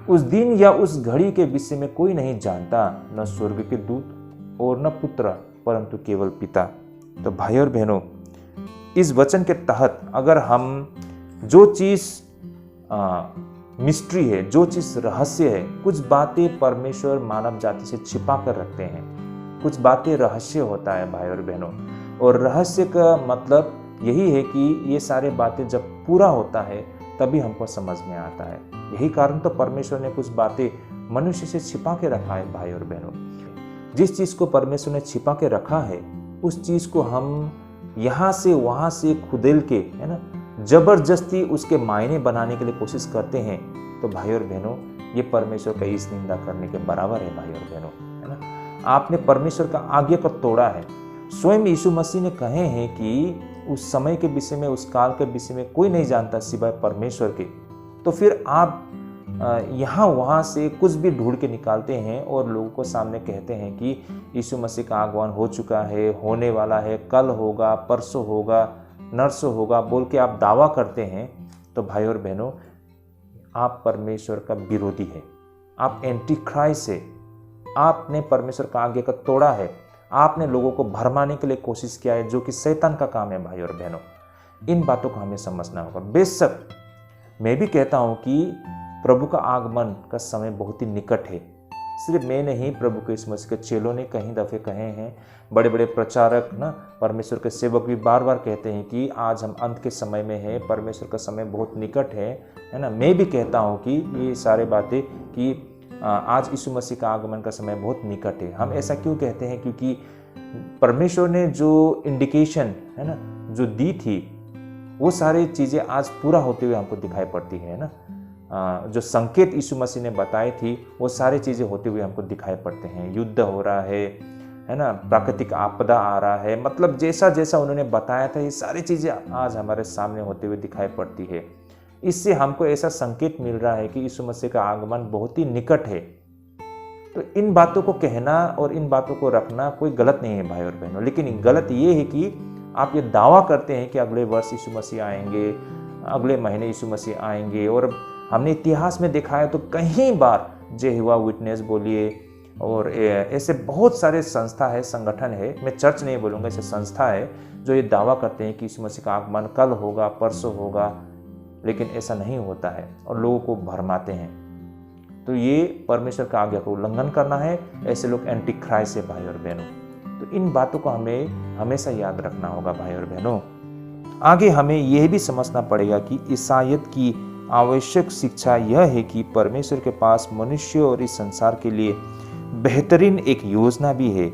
उस दिन या उस घड़ी के विषय में कोई नहीं जानता, न स्वर्ग के दूत और न पुत्र, परंतु केवल पिता। तो भाई और बहनों, इस वचन के तहत अगर हम जो चीज़ मिस्ट्री है, जो चीज़ रहस्य है, कुछ बातें परमेश्वर मानव जाति से छिपा कर रखते हैं, कुछ बातें रहस्य होता है भाई और बहनों, और रहस्य का मतलब यही है कि ये सारे बातें जब पूरा होता है तभी हमको समझ में आता है। यही कारण तो परमेश्वर ने कुछ बातें मनुष्य से छिपा के रखा है भाई और बहनों। जिस चीज़ को परमेश्वर ने छिपा के रखा है उस चीज़ को हम यहाँ से वहाँ से खुदेल के, है ना, जबरदस्ती उसके मायने बनाने के लिए कोशिश करते हैं, तो भाई और बहनों ये परमेश्वर का इस निंदा करने के बराबर है भाई और बहनों, है ना। आपने परमेश्वर का आज्ञा को तोड़ा है। स्वयं यीशु मसीह ने कहे हैं कि उस समय के विषय में, उस काल के विषय में कोई नहीं जानता सिवाय परमेश्वर के। तो फिर आप यहाँ वहाँ से कुछ भी ढूंढ के निकालते हैं और लोगों को सामने कहते हैं कि यीशु मसीह का आगमन हो चुका है, होने वाला है, कल होगा, परसों होगा, नरसों होगा बोल के आप दावा करते हैं। तो भाई और बहनों आप परमेश्वर का विरोधी है, आप एंटी क्राइस्ट है। आपने परमेश्वर का आज्ञा का तोड़ा है, आपने लोगों को भरमाने के लिए कोशिश किया है, जो कि शैतान का काम है भाई और बहनों। इन बातों को हमें समझना होगा। बेशक मैं भी कहता हूं कि प्रभु का आगमन का समय बहुत ही निकट है। सिर्फ मैं नहीं, प्रभु के यीशु मसीह के चेलों ने कई दफ़े कहे हैं, बड़े बड़े प्रचारक ना, परमेश्वर के सेवक भी बार बार कहते हैं कि आज हम अंत के समय में हैं, परमेश्वर का समय बहुत निकट है ना। मैं भी कहता हूं कि ये सारे बातें कि आज यीशु मसीह का आगमन का समय बहुत निकट है। हम ऐसा क्यों कहते हैं? क्योंकि परमेश्वर ने जो इंडिकेशन, है ना, जो दी थी वो सारी चीज़ें आज पूरा होते हुए हमको दिखाई पड़ती है ना। जो संकेत यीशु मसीह ने बताई थी वो सारी चीज़ें होते हुए हमको दिखाई पड़ते हैं। युद्ध हो रहा है ना, प्राकृतिक आपदा आ रहा है, मतलब जैसा जैसा उन्होंने बताया था ये सारी चीज़ें आज हमारे सामने होते हुए दिखाई पड़ती है। इससे हमको ऐसा संकेत मिल रहा है कि यीशु मसीह का आगमन बहुत ही निकट है। तो इन बातों को कहना और इन बातों को रखना कोई गलत नहीं है भाई और बहनों, लेकिन गलत ये है कि आप ये दावा करते हैं कि अगले वर्ष यीशु मसीह आएंगे, अगले महीने यीशु मसीह आएंगे। और हमने इतिहास में देखा है तो कई बार जेहोवा विटनेस बोलिए और ऐसे बहुत सारे संस्था है, संगठन है, मैं चर्च नहीं बोलूँगा, ऐसे संस्था है जो ये दावा करते हैं कि यीशु मसीह का आगमन कल होगा, परसों होगा, लेकिन ऐसा नहीं होता है और लोगों को भरमाते हैं। तो ये परमेश्वर का आज्ञा को उल्लंघन करना है। ऐसे लोग एंटी क्राइस्ट है भाई और बहनों। तो इन बातों को हमें हमेशा याद रखना होगा भाई और बहनों। आगे हमें यह भी समझना पड़ेगा कि ईसाइयत की आवश्यक शिक्षा यह है कि परमेश्वर के पास मनुष्य और इस संसार के लिए बेहतरीन एक योजना भी है।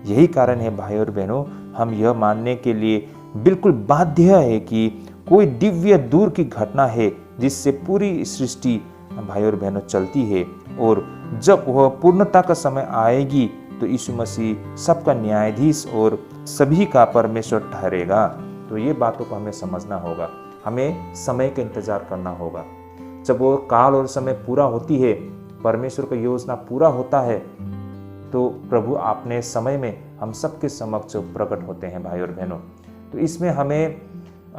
यही कारण है भाई और बहनों, हम यह मानने के लिए बिल्कुल बाध्य है कि कोई दिव्य दूर की घटना है जिससे पूरी सृष्टि भाई और बहनों चलती है, और जब वह पूर्णता का समय आएगी तो यीशु मसीह सबका न्यायाधीश और सभी का परमेश्वर ठहरेगा। तो ये बातों को हमें समझना होगा, हमें समय का इंतजार करना होगा। जब वो काल और समय पूरा होती है, परमेश्वर का योजना पूरा होता है, तो प्रभु अपने समय में हम सबके समक्ष प्रकट होते हैं भाई और बहनों। तो इसमें हमें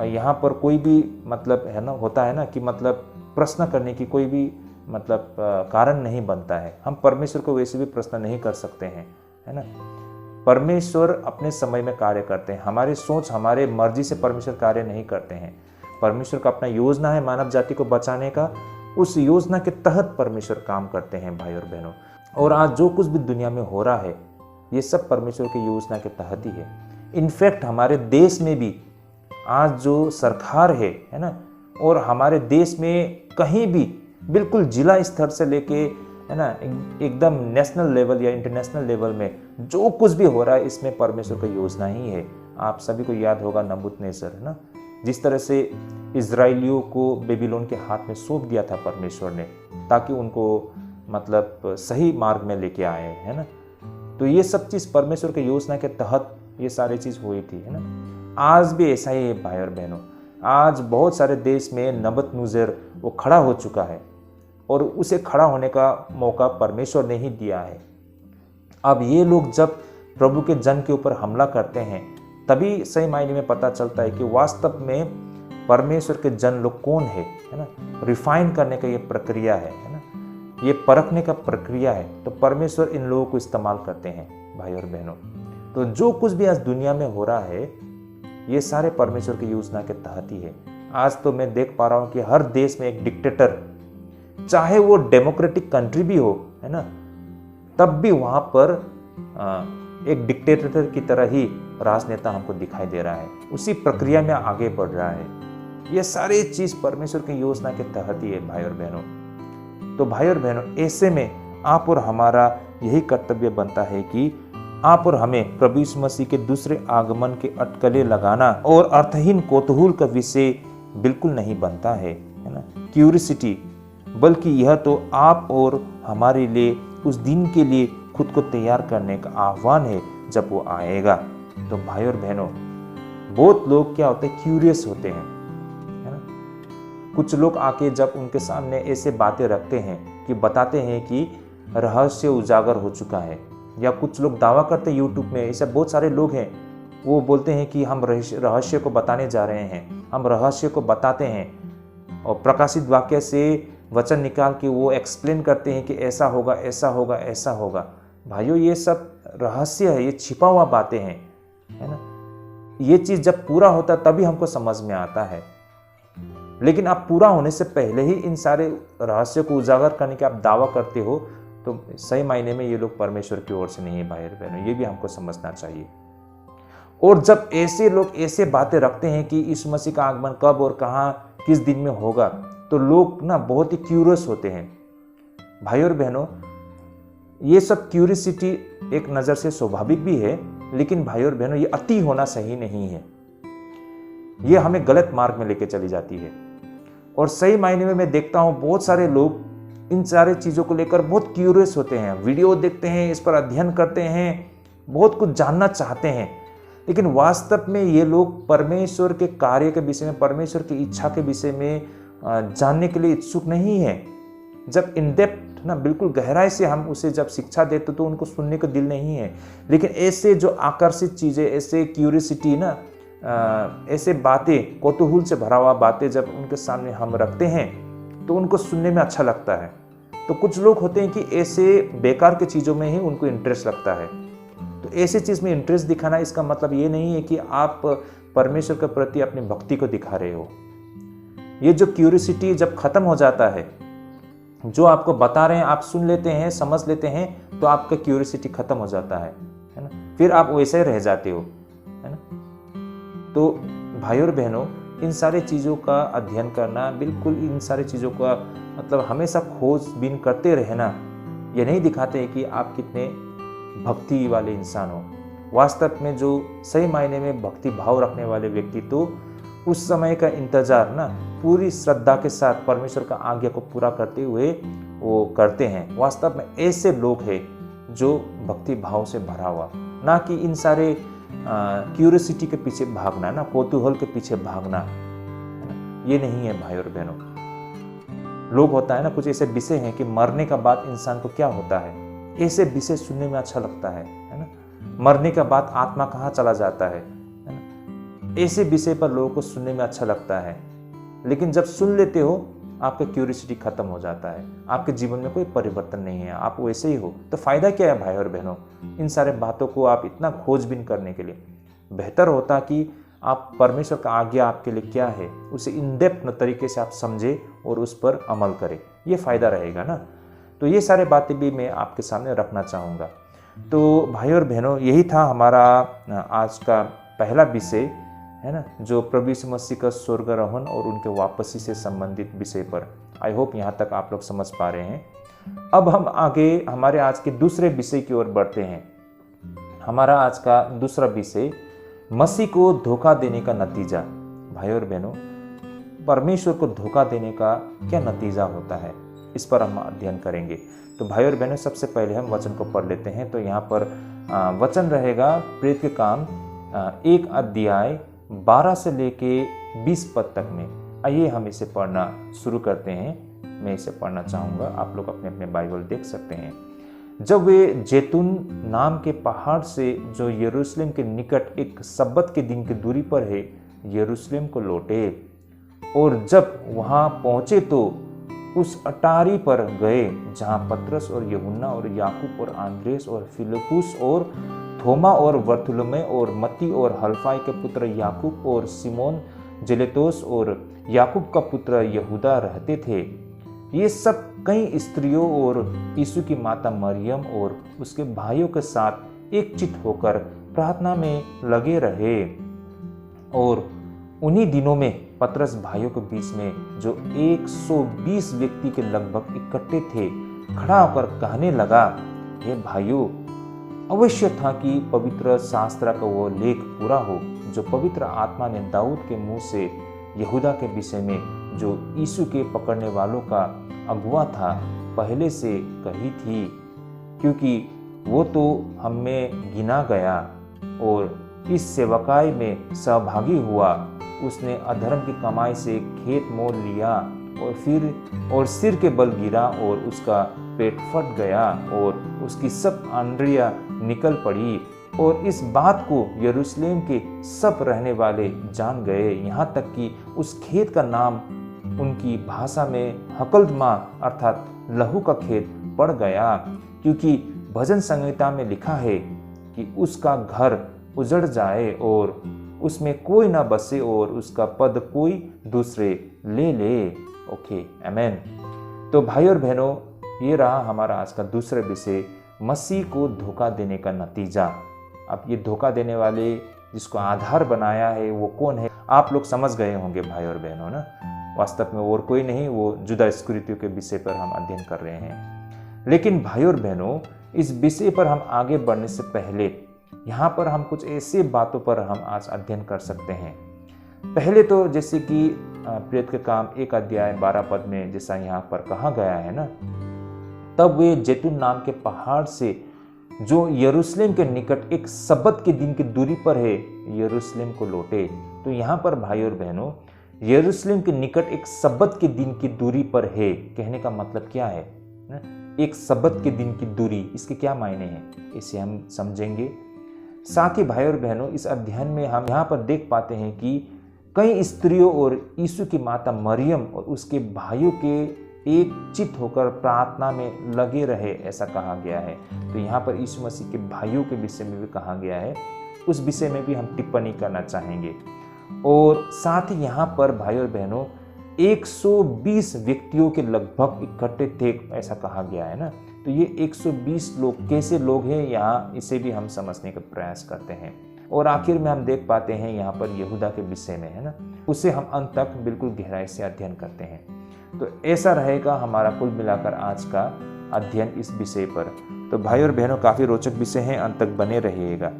यहाँ पर कोई भी मतलब है ना, होता है ना कि मतलब प्रश्न करने की कोई भी मतलब कारण नहीं बनता है। हम परमेश्वर को वैसे भी प्रश्न नहीं कर सकते हैं, है ना। परमेश्वर अपने समय में कार्य करते हैं, हमारी सोच हमारे मर्जी से परमेश्वर कार्य नहीं करते हैं। परमेश्वर का अपना योजना है मानव जाति को बचाने का, उस योजना के तहत परमेश्वर काम करते हैं भाई और बहनों। और आज जो कुछ भी दुनिया में हो रहा है ये सब परमेश्वर की योजना के तहत ही है। इनफैक्ट हमारे देश में भी आज जो सरकार है ना, और हमारे देश में कहीं भी बिल्कुल जिला स्तर से लेके, है ना, एकदम नेशनल लेवल या इंटरनेशनल लेवल में जो कुछ भी हो रहा है इसमें परमेश्वर का योजना ही है। आप सभी को याद होगा नबूकदनेस्सर, है ना, जिस तरह से इजराइलियों को बेबीलोन के हाथ में सौंप दिया था परमेश्वर ने, ताकि उनको मतलब सही मार्ग में लेके आए, है ना। तो ये सब चीज़ परमेश्वर के योजना के तहत ये सारी चीज़ हुई थी, है ना। आज भी ऐसा ही है भाई और बहनों। आज बहुत सारे देश में नबूकदनेस्सर वो खड़ा हो चुका है और उसे खड़ा होने का मौका परमेश्वर ने ही दिया है। अब ये लोग जब प्रभु के जन के ऊपर हमला करते हैं तभी सही मायने में पता चलता है कि वास्तव में परमेश्वर के जन लोग कौन है ना। रिफाइन करने का ये प्रक्रिया है ना, ये परखने का प्रक्रिया है। तो परमेश्वर इन लोगों को इस्तेमाल करते हैं भाई और बहनों। तो जो कुछ भी आज दुनिया में हो रहा है ये सारे परमेश्वर की योजना के तहत ही है। आज तो मैं देख पा रहा हूँ कि हर देश में एक डिक्टेटर, चाहे वो डेमोक्रेटिक कंट्री भी हो, है ना, तब भी वहाँ पर एक डिक्टेटर की तरह ही राजनेता हमको दिखाई दे रहा है, उसी प्रक्रिया में आगे बढ़ रहा है। ये सारी चीज परमेश्वर की योजना के तहत ही है भाई और बहनों। तो भाई और बहनों, ऐसे में आप और हमारा यही कर्तव्य बनता है कि आप और हमें प्रभु यीशु मसीह के दूसरे आगमन के अटकलें लगाना और अर्थहीन कौतूहल का विषय बिल्कुल नहीं बनता है ना, क्यूरियोसिटी, बल्कि यह तो आप और हमारे लिए उस दिन के लिए खुद को तैयार करने का आह्वान है जब वो आएगा। तो भाई और बहनों, बहुत लोग क्या होते हैं, क्यूरियस होते हैं, है ना। कुछ लोग आके जब उनके सामने ऐसे बातें रखते हैं कि बताते हैं कि रहस्य उजागर हो चुका है, या कुछ लोग दावा करते हैं यूट्यूब में, ऐसे बहुत सारे लोग हैं, वो बोलते हैं कि हम रहस्य को बताने जा रहे हैं, हम रहस्य को बताते हैं, और प्रकाशित वाक्य से वचन निकाल के वो एक्सप्लेन करते हैं कि ऐसा होगा, ऐसा होगा, ऐसा होगा। भाइयों, ये सब रहस्य है, ये छिपा हुआ बातें हैं, है ना। ये चीज जब पूरा होता है तभी हमको समझ में आता है, लेकिन आप पूरा होने से पहले ही इन सारे रहस्य को उजागर करने के आप दावा करते हो, तो सही मायने में ये लोग परमेश्वर की ओर से नहीं है भाई बहनों, ये भी हमको समझना चाहिए। और जब ऐसे लोग ऐसे बातें रखते हैं कि यीशु मसीह का आगमन कब और कहाँ किस दिन में होगा, तो लोग ना बहुत ही क्यूरियस होते हैं। भाई और बहनों, ये सब क्यूरियसिटी एक नज़र से स्वाभाविक भी है, लेकिन भाई और बहनों, ये अति होना सही नहीं है। ये हमें गलत मार्ग में लेके चली जाती है। और सही मायने में मैं देखता हूँ बहुत सारे लोग इन सारे चीज़ों को लेकर बहुत क्यूरियस होते हैं, वीडियो देखते हैं, इस पर अध्ययन करते हैं, बहुत कुछ जानना चाहते हैं, लेकिन वास्तव में ये लोग परमेश्वर के कार्य के विषय में, परमेश्वर की इच्छा के विषय में जानने के लिए इच्छुक नहीं है। जब इन डेप्थ ना, बिल्कुल गहराई से हम उसे जब शिक्षा देते तो उनको सुनने का दिल नहीं है। लेकिन ऐसे जो आकर्षित चीज़ें, ऐसे क्यूरियसिटी ना, ऐसे बातें, कौतूहल से भरा हुआ बातें जब उनके सामने हम रखते हैं तो उनको सुनने में अच्छा लगता है। तो कुछ लोग होते हैं कि ऐसे बेकार के चीज़ों में ही उनको इंटरेस्ट लगता है। तो ऐसी चीज़ में इंटरेस्ट दिखाना, इसका मतलब ये नहीं है कि आप परमेश्वर के प्रति अपनी भक्ति को दिखा रहे हो। ये जो क्यूरियोसिटी जब खत्म हो जाता है, जो आपको बता रहे हैं आप सुन लेते हैं, समझ लेते हैं, तो आपका क्यूरियोसिटी खत्म हो जाता है ना। फिर आप वैसे ही रह जाते हो, है ना। तो भाई और बहनों, इन सारे चीज़ों का अध्ययन करना, बिल्कुल इन सारी चीज़ों का मतलब हमेशा खोजबीन करते रहना, ये नहीं दिखाते हैं कि आप कितने भक्ति वाले इंसान हो। वास्तव में जो सही मायने में भक्ति भाव रखने वाले व्यक्ति तो उस समय का इंतजार ना पूरी श्रद्धा के साथ परमेश्वर का आज्ञा को पूरा करते हुए वो करते हैं। वास्तव में ऐसे लोग हैं जो भक्ति भाव से भरा हुआ, ना कि इन सारे क्यूरियोसिटी के पीछे भागना, ना कौतूहल के पीछे भागना, ये नहीं है भाई और बहनों। लोग होता है ना, कुछ ऐसे विषय हैं कि मरने का बाद इंसान को क्या होता है, ऐसे विषय सुनने में अच्छा लगता है ना। मरने का बाद आत्मा कहाँ चला जाता है ना, ऐसे विषय पर लोगों को सुनने में अच्छा लगता है। लेकिन जब सुन लेते हो आपका क्यूरियोसिटी खत्म हो जाता है, आपके जीवन में कोई परिवर्तन नहीं है, आप वैसे ही हो। तो फायदा क्या है भाई और बहनों, इन सारे बातों को आप इतना खोजबीन करने के लिए बेहतर होता कि आप परमेश्वर का आज्ञा आपके लिए क्या है उसे इन डेप्थ तरीके से आप समझे और उस पर अमल करें, ये फायदा रहेगा ना। तो ये सारे बातें भी मैं आपके सामने रखना चाहूँगा। तो भाई और बहनों, यही था हमारा आज का पहला विषय, है ना, जो प्रभु यीशु मसीह का स्वर्गारोहण और उनके वापसी से संबंधित विषय पर। आई होप यहाँ तक आप लोग समझ पा रहे हैं। अब हम आगे हमारे आज के दूसरे विषय की ओर बढ़ते हैं। हमारा आज का दूसरा विषय, मसीह को धोखा देने का नतीजा। भाई और बहनों, परमेश्वर को धोखा देने का क्या नतीजा होता है, इस पर हम अध्ययन करेंगे। तो भाई और बहनों, सबसे पहले हम वचन को पढ़ लेते हैं। तो यहाँ पर वचन रहेगा प्रेरित के काम 1 अध्याय 12 से लेके 20 पद तक में। आइए हम इसे पढ़ना शुरू करते हैं। मैं इसे पढ़ना चाहूँगा, आप लोग अपने अपने बाइबल देख सकते हैं। जब वे जैतून नाम के पहाड़ से, जो यरूशलेम के निकट एक सब्बत के दिन की दूरी पर है, यरूशलेम को लौटे, और जब वहाँ पहुँचे तो उस अटारी पर गए जहाँ पतरस और यूहन्ना और याकूब और आंद्रेस और फिलिपुस और थोमा और बरतुलमै और मत्ती और हल्फाई के पुत्र याकूब और सिमोन जेलेतोस और याकूब का पुत्र यहूदा रहते थे। ये सब कई स्त्रियों और यीशु की माता मरियम और उसके भाइयों के साथ एकचित होकर प्रार्थना में लगे रहे। और उन्हीं दिनों में पतरस भाइयों के बीच में जो 120 व्यक्ति के लगभग इकट्ठे थे, खड़ा होकर कहने लगा, हे भाइयों, अवश्य था कि पवित्र शास्त्र का वो लेख पूरा हो जो पवित्र आत्मा ने दाऊद के मुंह से यहूदा के विषय में, जो यीशु के पकड़ने वालों का अगुआ था, पहले से कही थी। क्योंकि वो तो हम में गिना गया और इस सेवकाई में सहभागी हुआ। उसने अधर्म की कमाई से खेत मोल लिया और सिर के बल गिरा और उसका पेट फट गया और उसकी सब आंद्रियां निकल पड़ी। और इस बात को यरूशलेम के सब रहने वाले जान गए, यहाँ तक कि उस खेत का नाम उनकी भाषा में हकलदमा अर्थात लहू का खेत पड़ गया। क्योंकि भजन संहिता में लिखा है कि उसका घर उजड़ जाए और उसमें कोई ना बसे और उसका पद कोई दूसरे ले ले। ओके, आमेन। तो भाई और बहनों, ये रहा हमारा आज का दूसरा विषय, मसीह को धोखा देने का नतीजा। अब ये धोखा देने वाले जिसको आधार बनाया है वो कौन है, आप लोग समझ गए होंगे भाई और बहनों ना। वास्तव में और कोई नहीं, वो जुदा इस्करियोती के विषय पर हम अध्ययन कर रहे हैं। लेकिन भाई और बहनों, इस विषय पर हम आगे बढ़ने से पहले यहाँ पर हम कुछ ऐसे बातों पर हम आज अध्ययन कर सकते हैं। पहले तो जैसे कि प्रेरित के काम 1 अध्याय 12 पद में जैसा यहाँ पर कहा गया है ना, तब वे जैतून नाम के पहाड़ से जो यरूशलेम के निकट एक सब्बत के दिन की दूरी पर है, यरूशलेम को लौटे। तो यहाँ पर भाई और बहनों, यरूशलेम के निकट एक सब्बत के दिन की दूरी पर है, कहने का मतलब क्या है ना? एक सब्बत के दिन की दूरी, इसके क्या मायने हैं, इसे हम समझेंगे। साथ ही भाई और बहनों, इस अध्ययन में हम यहाँ पर देख पाते हैं कि कई स्त्रियों और यीशु की माता मरियम और उसके भाइयों के एक चित होकर प्रार्थना में लगे रहे, ऐसा कहा गया है। तो यहाँ पर यीशु मसीह के भाइयों के विषय में भी कहा गया है, उस विषय में भी हम टिप्पणी करना चाहेंगे। और साथ ही यहाँ पर भाई और बहनों 120 व्यक्तियों के लगभग इकट्ठे थे, ऐसा कहा गया है ना। तो ये 120 लोग कैसे लोग हैं, यहाँ इसे भी हम समझने का प्रयास करते हैं। और आखिर में हम देख पाते हैं यहाँ पर यहूदा के विषय में, है ना, उसे हम अंत तक बिल्कुल गहराई से अध्ययन करते हैं। तो ऐसा रहेगा हमारा कुल मिलाकर आज का अध्ययन इस विषय पर। तो भाई और बहनों, काफ़ी रोचक विषय हैं, अंत तक बने रहिएगा।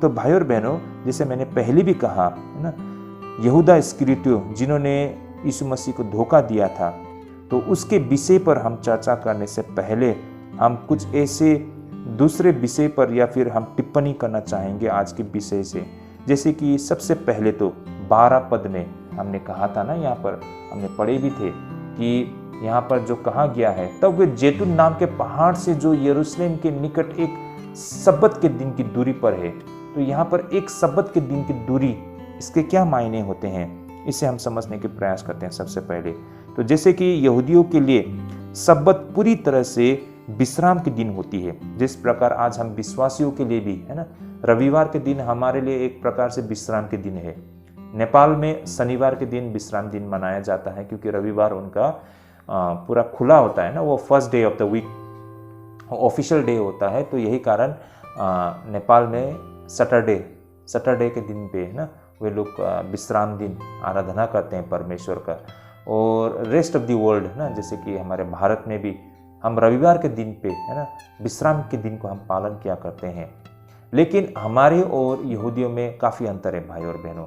तो भाई और बहनों, जैसे मैंने पहले भी कहा है ना, यहूदा इस्करियोती जिन्होंने यीशु मसीह को धोखा दिया था, तो उसके विषय पर हम चर्चा करने से पहले हम कुछ ऐसे दूसरे विषय पर या फिर हम टिप्पणी करना चाहेंगे आज के विषय से। जैसे कि सबसे पहले तो 12 पद में हमने कहा था ना, यहाँ पर हमने पढ़े भी थे कि यहाँ पर जो कहा गया है, तब वे जैतून नाम के पहाड़ से जो यरूशलेम के निकट एक सब्बत के दिन की दूरी पर है। तो यहाँ पर एक सब्बत के दिन की दूरी, इसके क्या मायने होते हैं, इसे हम समझने के प्रयास करते हैं। सबसे पहले तो जैसे कि यहूदियों के लिए सब्बत पूरी तरह से विश्राम के दिन होती है, जिस प्रकार आज हम विश्वासियों के लिए भी, है ना, रविवार के दिन हमारे लिए एक प्रकार से विश्राम के दिन है। नेपाल में शनिवार के दिन विश्राम दिन मनाया जाता है, क्योंकि रविवार उनका पूरा खुला होता है ना, वो first day of the week official day होता है। तो यही कारण नेपाल में सैटरडे के दिन पे, है ना, वे लोग विश्राम दिन आराधना करते हैं परमेश्वर का। और रेस्ट ऑफ द वर्ल्ड, है ना, जैसे कि हमारे भारत में भी हम रविवार के दिन पे, है ना, विश्राम के दिन को हम पालन किया करते हैं। लेकिन हमारे और यहूदियों में काफ़ी अंतर है भाई और बहनों।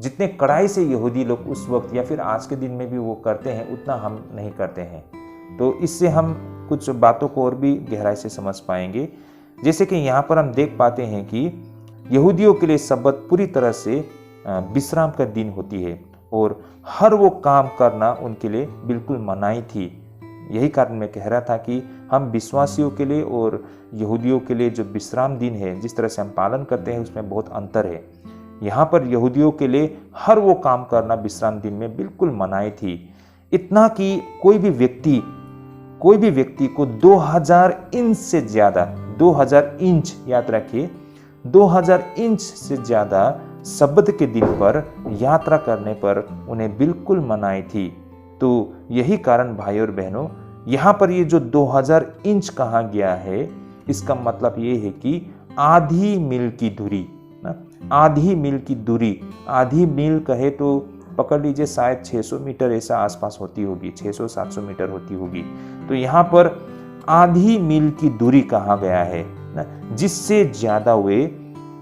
जितने कड़ाई से यहूदी लोग उस वक्त या फिर आज के दिन में भी वो करते हैं, उतना हम नहीं करते हैं। तो इससे हम कुछ बातों को और भी गहराई से समझ पाएंगे। जैसे कि यहाँ पर हम देख पाते हैं कि यहूदियों के लिए सब्बत पूरी तरह से विश्राम का दिन होती है और हर वो काम करना उनके लिए बिल्कुल मनाही थी। यही कारण मैं कह रहा था कि हम विश्वासियों के लिए और यहूदियों के लिए जो विश्राम दिन है, जिस तरह से हम पालन करते हैं, उसमें बहुत अंतर है। यहाँ पर यहूदियों के लिए हर वो काम करना विश्राम दिन में बिल्कुल मनाही थी। इतना कि कोई भी व्यक्ति को 2000 इंच से ज़्यादा, 2000 इंच याद रखिए, 2000 इंच से ज़्यादा सब्बत के दिन पर यात्रा करने पर उन्हें बिल्कुल मनाही थी। तो यही कारण भाई और बहनों, यहाँ पर ये जो 2000 इंच कहा गया है, इसका मतलब ये है कि आधी मील की दूरी ना, आधी मील की दूरी, आधी मील कहे तो पकड़ लीजिए शायद 600 मीटर ऐसा आसपास होती होगी, 600-700 मीटर होती होगी। तो यहाँ पर आधी मील की दूरी कहा गया है ना, जिससे ज्यादा वे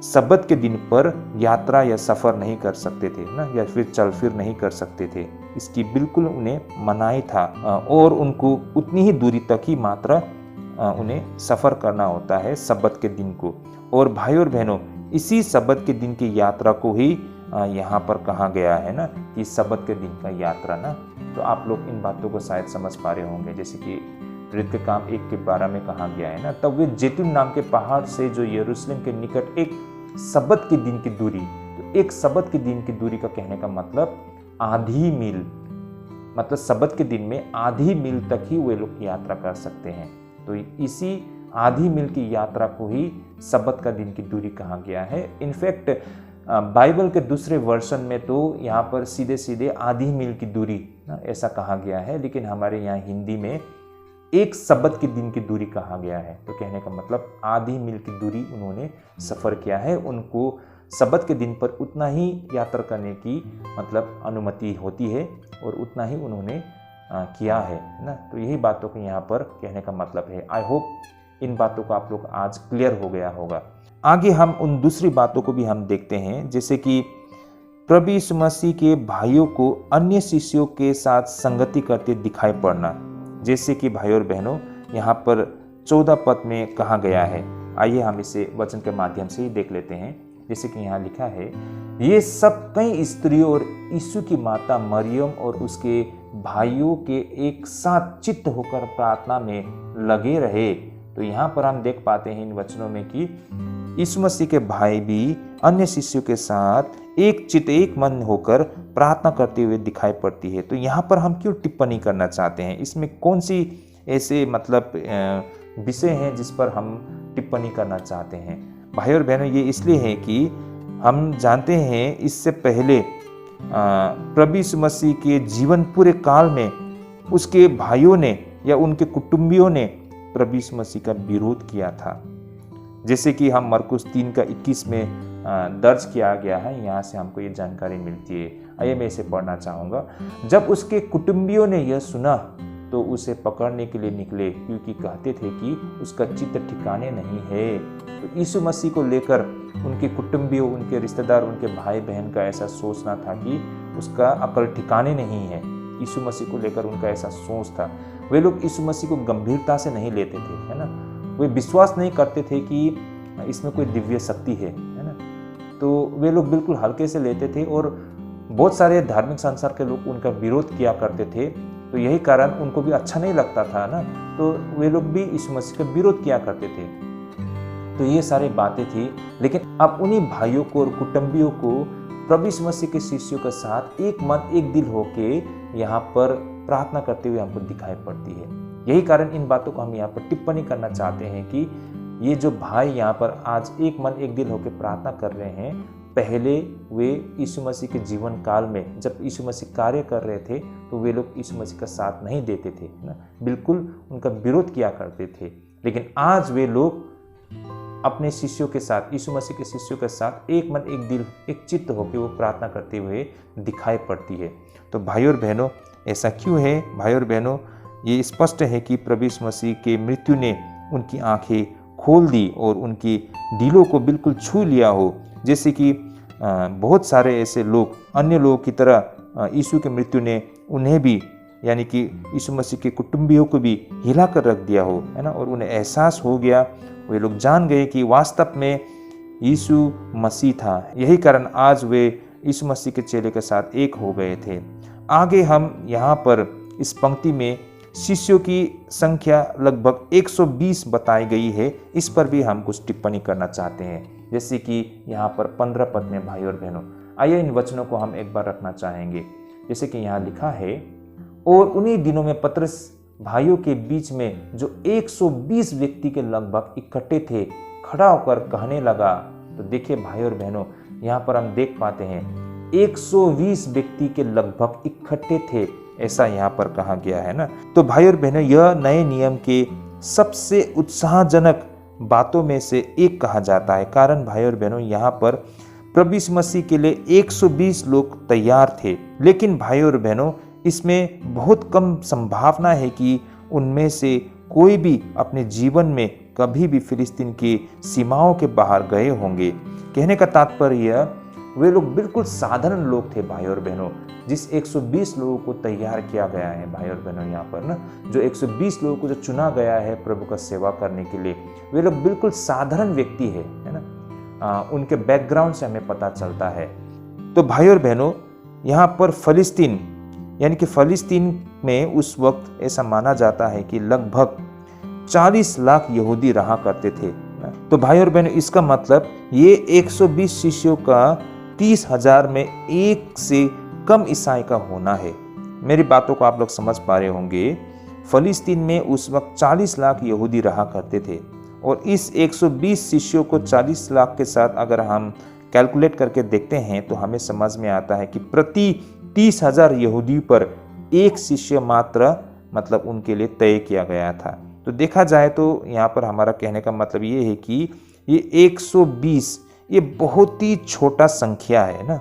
सब्बत के दिन पर यात्रा या सफर नहीं कर सकते थे ना, या फिर चल फिर नहीं कर सकते थे। इसकी बिल्कुल उन्हें मनाही था और उनको उतनी ही दूरी तक ही मात्र उन्हें सफर करना होता है सब्बत के दिन को। और भाई और बहनों, इसी सब्बत के दिन की यात्रा को ही यहाँ पर कहा गया है ना कि सब्बत के दिन का यात्रा ना। तो आप लोग इन बातों को शायद समझ पा रहे होंगे, जैसे कि प्रेरित के काम 1 के 12 में कहा गया है ना, तब वे जैतून नाम के पहाड़ से जो यरूशलेम के निकट एक सब्बत के दिन की दूरी, तो एक सब्बत के दिन की दूरी का कहने का मतलब आधी मील, मतलब सब्बत के दिन में आधी मील तक ही वे लोग यात्रा कर सकते हैं। तो इसी आधी मील की यात्रा को ही सब्बत का दिन की दूरी कहा गया है। इनफैक्ट बाइबल के दूसरे वर्जन में तो यहाँ पर सीधे सीधे आधी मील की दूरी ऐसा कहा गया है, लेकिन हमारे यहाँ हिंदी में एक सब्बत के दिन की दूरी कहा गया है। तो कहने का मतलब आधी मील की दूरी उन्होंने सफ़र किया है, उनको सब्बत के दिन पर उतना ही यात्रा करने की मतलब अनुमति होती है और उतना ही उन्होंने किया है ना। तो यही बातों को यहाँ पर कहने का मतलब है। आई होप इन बातों को आप लोग आज क्लियर हो गया होगा। आगे हम उन दूसरी बातों को भी हम देखते हैं, जैसे कि प्रभु यीशु मसीह के भाइयों को अन्य शिष्यों के साथ संगति करते दिखाई पड़ना। जैसे कि भाइयों और बहनों, यहाँ पर 14 पद में कहा गया है। आइए हम इसे वचन के माध्यम से ही देख लेते हैं। जैसे कि यहाँ लिखा है, ये सब कई स्त्रियों और यीशु की माता मरियम और उसके भाइयों के एक साथ चित्त होकर प्रार्थना में लगे रहे। तो यहाँ पर हम देख पाते हैं इन वचनों में कि यीशु मसीह के भाई भी अन्य शिष्यों के साथ एक चित्त एक मन होकर प्रार्थना करते हुए दिखाई पड़ती है। तो यहाँ पर हम क्यों टिप्पणी करना चाहते हैं, इसमें कौन सी ऐसे मतलब विषय हैं जिस पर हम टिप्पणी करना चाहते हैं? भाई और बहनों, ये इसलिए है कि हम जानते हैं इससे पहले प्रभु यीशु मसीह के जीवन पूरे काल में उसके भाइयों ने या उनके कुटुंबियों ने प्रभु यीशु मसीह का विरोध किया था। जैसे कि हम मरकुस 3:21 में दर्ज किया गया है, यहाँ से हमको ये जानकारी मिलती है। आइए मैं इसे पढ़ना चाहूँगा। जब उसके कुटुंबियों ने यह सुना तो उसे पकड़ने के लिए निकले, क्योंकि कहते थे कि उसका चित्त ठिकाने नहीं है। तो यीशु मसीह को लेकर उनके कुटुंबियों, उनके रिश्तेदार, उनके भाई बहन का ऐसा सोचना था कि उसका अकल ठिकाने नहीं है। यीशु मसीह को लेकर उनका ऐसा सोच था। वे लोग यीशु मसीह को गंभीरता से नहीं लेते थे, है ना। वे विश्वास नहीं करते थे कि इसमें कोई दिव्य शक्ति है ना। तो वे लोग बिल्कुल हल्के से लेते थे और बहुत सारे धार्मिक संसार के लोग उनका विरोध किया करते थे। तो यही कारण उनको भी अच्छा नहीं लगता था ना, तो वे लोग भी यीशु मसीह का विरोध किया करते थे। तो ये सारी बातें थी। लेकिन अब उन्हीं भाइयों को और कुटुंबियों को प्रभु यीशु मसीह के शिष्यों के साथ एक मन एक दिल होके यहाँ पर प्रार्थना करते हुए हमको दिखाई पड़ती है। यही कारण इन बातों को हम यहाँ पर टिप्पणी करना चाहते हैं कि ये जो भाई यहाँ पर आज एक मन एक दिल होकर प्रार्थना कर रहे हैं, पहले वे यीशु मसीह के जीवन काल में जब यीशु मसीह कार्य कर रहे थे तो वे लोग यीशु मसीह का साथ नहीं देते थे ना, बिल्कुल उनका विरोध किया करते थे। लेकिन आज वे लोग अपने शिष्यों के साथ, यीशु मसीह के शिष्यों के साथ एक मन एक दिल एक चित्त होकर वो प्रार्थना करते हुए दिखाई पड़ती है। तो भाई और बहनों, ऐसा क्यों है? भाई और बहनों, ये स्पष्ट है कि प्रभु यीशु मसीह के मृत्यु ने उनकी आंखें खोल दी और उनकी दिलों को बिल्कुल छू लिया हो। जैसे कि बहुत सारे ऐसे लोग अन्य लोगों की तरह यीशु के मृत्यु ने उन्हें भी, यानी कि यीशु मसीह के कुटुंबियों को भी हिला कर रख दिया हो, है ना। और उन्हें एहसास हो गया, वे लोग जान गए कि वास्तव में यीशु मसीह था। यही कारण आज वे यीशु मसीह के चेले के साथ एक हो गए थे। आगे हम यहाँ पर इस पंक्ति में शिष्यों की संख्या लगभग 120 बताई गई है। इस पर भी हम कुछ टिप्पणी करना चाहते हैं। जैसे कि यहाँ पर 15 पद में भाई और बहनों, आइए इन वचनों को हम एक बार रखना चाहेंगे। जैसे कि यहाँ लिखा है, और उन्हीं दिनों में पतरस भाइयों के बीच में जो 120 व्यक्ति के लगभग इकट्ठे थे खड़ा होकर कहने लगा। तो देखिए भाई और बहनों, यहाँ पर हम देख पाते हैं 120 व्यक्ति के लगभग इकट्ठे थे, ऐसा यहाँ पर कहा गया है ना। तो भाई और बहनों, यह नए नियम के सबसे उत्साहजनक बातों में से एक कहा जाता है। कारण भाई और बहनों, यहाँ पर प्रभु यीशु मसीह के लिए 120 लोग तैयार थे, लेकिन भाई और बहनों, इसमें बहुत कम संभावना है कि उनमें से कोई भी अपने जीवन में कभी भी फिलिस्तीन की सीमाओं के बाहर गए होंगे। कहने का तात्पर्य, वे लोग बिल्कुल साधारण लोग थे भाई और बहनों। जिस 120 लोगों को तैयार किया गया है भाई और बहनों, यहाँ पर ना जो 120 लोगों को जो चुना गया है प्रभु का सेवा करने के लिए, वे लोग बिल्कुल साधारण व्यक्ति है ना। उनके बैकग्राउंड से हमें पता चलता है। तो भाई और बहनों, यहाँ पर फिलिस्तीन यानी कि फिलिस्तीन में उस वक्त ऐसा माना जाता है कि लगभग 40 लाख यहूदी रहा करते थे। तो भाई और बहनों, इसका मतलब ये 120 शिष्यों का 30,000 में एक से कम ईसाई का होना है। मेरी बातों को आप लोग समझ पा रहे होंगे। फिलिस्तीन में उस वक्त 40 लाख यहूदी रहा करते थे, और इस 120 शिष्यों को 40 लाख के साथ अगर हम कैलकुलेट करके देखते हैं तो हमें समझ में आता है कि प्रति 30,000 यहूदी पर एक शिष्य मात्र मतलब उनके लिए तय किया गया था। तो देखा जाए तो यहाँ पर हमारा कहने का मतलब ये है कि ये 120 ये बहुत ही छोटा संख्या है ना,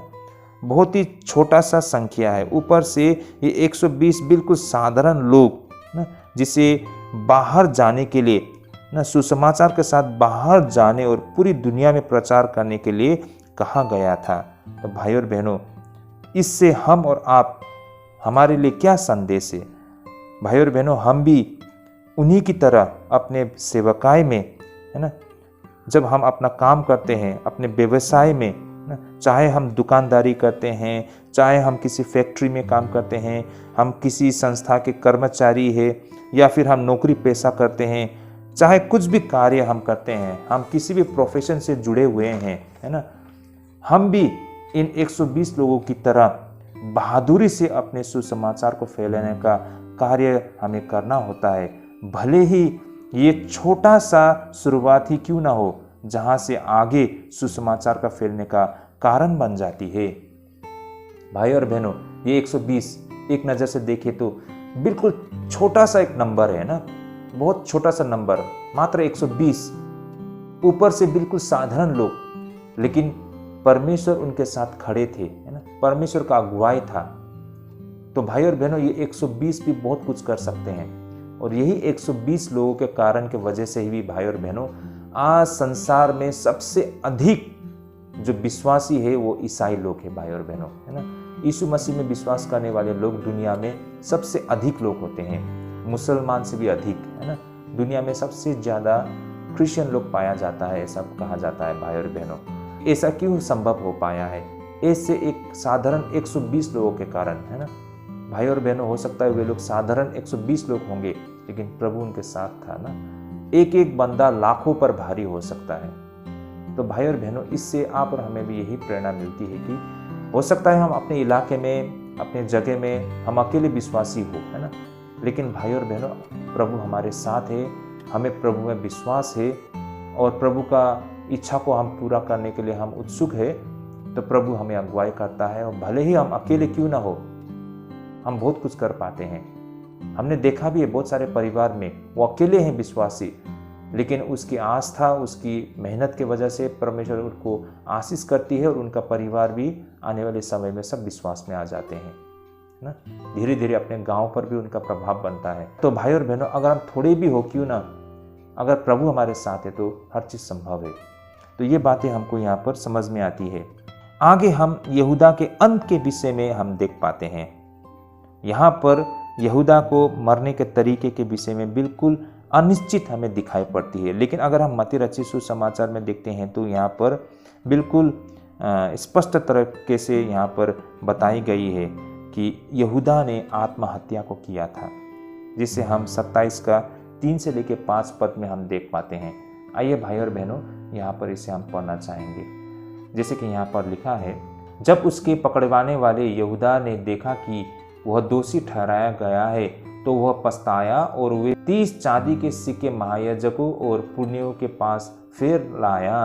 बहुत ही छोटा सा संख्या है। ऊपर से ये 120 बिल्कुल साधारण लोग ना, जिसे बाहर जाने के लिए ना, सुसमाचार के साथ बाहर जाने और पूरी दुनिया में प्रचार करने के लिए कहा गया था। तो भाई और बहनों, इससे हम और आप, हमारे लिए क्या संदेश है? भाई और बहनों, हम भी उन्हीं की तरह अपने सेवकाई में, है ना, जब हम अपना काम करते हैं अपने व्यवसाय में, चाहे हम दुकानदारी करते हैं, चाहे हम किसी फैक्ट्री में काम करते हैं, हम किसी संस्था के कर्मचारी हैं, या फिर हम नौकरी पेशा करते हैं, चाहे कुछ भी कार्य हम करते हैं, हम किसी भी प्रोफेशन से जुड़े हुए हैं, है ना, हम भी इन 120 लोगों की तरह बहादुरी से अपने सुसमाचार को फैलाने का कार्य हमें करना होता है। भले ही ये छोटा सा शुरुआत ही क्यों ना हो, जहां से आगे सुसमाचार का फैलने का कारण बन जाती है। भाई और बहनों, ये 120 एक नज़र से देखें तो बिल्कुल छोटा सा एक नंबर है ना, बहुत छोटा सा नंबर, मात्र 120। ऊपर से बिल्कुल साधारण लोग, लेकिन परमेश्वर उनके साथ खड़े थे, है ना, परमेश्वर का अगुवाई था। तो भाई और बहनों, ये 120 भी बहुत कुछ कर सकते हैं, और यही 120 लोगों के कारण के वजह से ही भाई और बहनों, आज संसार में सबसे अधिक जो विश्वासी है वो ईसाई लोग हैं भाई और बहनों, है ना। यीशु मसीह में विश्वास करने वाले लोग दुनिया में सबसे अधिक लोग होते हैं, मुसलमान से भी अधिक, है ना। दुनिया में सबसे ज़्यादा क्रिश्चियन लोग पाया जाता है, ऐसा कहा जाता है भाई और बहनों। ऐसा क्यों संभव हो पाया है? ऐसे एक साधारण 120 लोगों के कारण, है ना। भाई और बहनों, हो सकता है वे लोग साधारण 120 लोग होंगे, लेकिन प्रभु उनके साथ था ना। एक एक बंदा लाखों पर भारी हो सकता है। तो भाई और बहनों, इससे आप और हमें भी यही प्रेरणा मिलती है कि हो सकता है हम अपने इलाके में, अपने जगह में हम अकेले विश्वासी हो, है ना, लेकिन भाई और बहनों, प्रभु हमारे साथ है, हमें प्रभु में विश्वास है, और प्रभु का इच्छा को हम पूरा करने के लिए हम उत्सुक है। तो प्रभु हमें अगुवाई करता है, और भले ही हम अकेले क्यों ना हो, हम बहुत कुछ कर पाते हैं। हमने देखा भी है बहुत सारे परिवार में वो अकेले हैं विश्वासी, लेकिन उसकी आस्था, उसकी मेहनत के वजह से परमेश्वर उनको आशीष करती है, और उनका परिवार भी आने वाले समय में सब विश्वास में आ जाते हैं ना। धीरे धीरे अपने गांव पर भी उनका प्रभाव बनता है। तो भाई और बहनों, अगर हम थोड़े भी हो क्यों ना, अगर प्रभु हमारे साथ है तो हर चीज़ संभव है। तो ये बातें हमको यहाँ पर समझ में आती है। आगे हम यहूदा के अंत के विषय में हम देख पाते हैं। यहाँ पर यहूदा को मरने के तरीके के विषय में बिल्कुल अनिश्चित हमें दिखाई पड़ती है, लेकिन अगर हम मत्ती रचित सुसमाचार में देखते हैं तो यहाँ पर बिल्कुल स्पष्ट तरीके से यहाँ पर बताई गई है कि यहूदा ने आत्महत्या को किया था, जिसे हम 27 का 3 से लेकर 5 पद में हम देख पाते हैं। आइए भाई और बहनों, यहाँ पर इसे हम पढ़ना चाहेंगे। जैसे कि यहाँ पर लिखा है, जब उसके पकड़वाने वाले यहूदा ने देखा कि वह दोषी ठहराया गया है तो वह पछताया, और वे 30 चांदी के सिक्के महायाजकों और पुण्यों के पास फेर लाया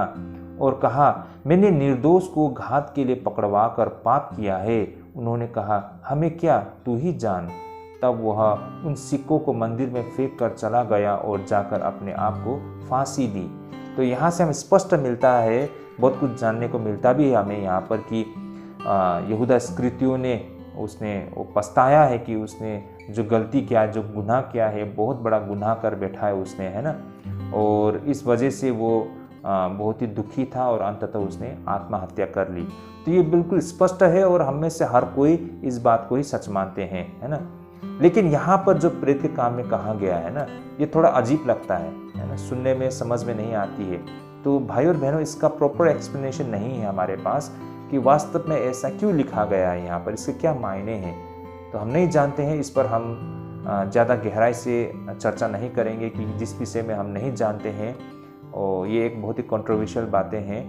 और कहा, मैंने निर्दोष को घात के लिए पकड़वा कर पाप किया है। उन्होंने कहा, हमें क्या, तू ही जान। तब वह उन सिक्कों को मंदिर में फेंक कर चला गया और जाकर अपने आप को फांसी दी। तो यहाँ से हमें स्पष्ट मिलता है, बहुत कुछ जानने को मिलता भी है हमें यहाँ पर कि यहूदा इस्करियोती ने उसने वो पछताया है कि उसने जो गलती किया, जो गुनाह किया है, बहुत बड़ा गुनाह कर बैठा है उसने, है ना। और इस वजह से वो बहुत ही दुखी था और अंततः उसने आत्महत्या कर ली। तो ये बिल्कुल स्पष्ट है और हम में से हर कोई इस बात को ही सच मानते हैं, है ना। लेकिन यहाँ पर जो प्रेत के काम में कहा गया है ना, ये थोड़ा अजीब लगता है ना, सुनने में समझ में नहीं आती है। तो भाई और बहनों, इसका प्रॉपर एक्सप्लेनेशन नहीं है हमारे पास कि वास्तव में ऐसा क्यों लिखा गया है यहाँ पर, इसके क्या मायने हैं, तो हम नहीं जानते हैं। इस पर हम ज़्यादा गहराई से चर्चा नहीं करेंगे कि जिस विषय में हम नहीं जानते हैं। और ये एक बहुत ही कंट्रोवर्शियल बातें हैं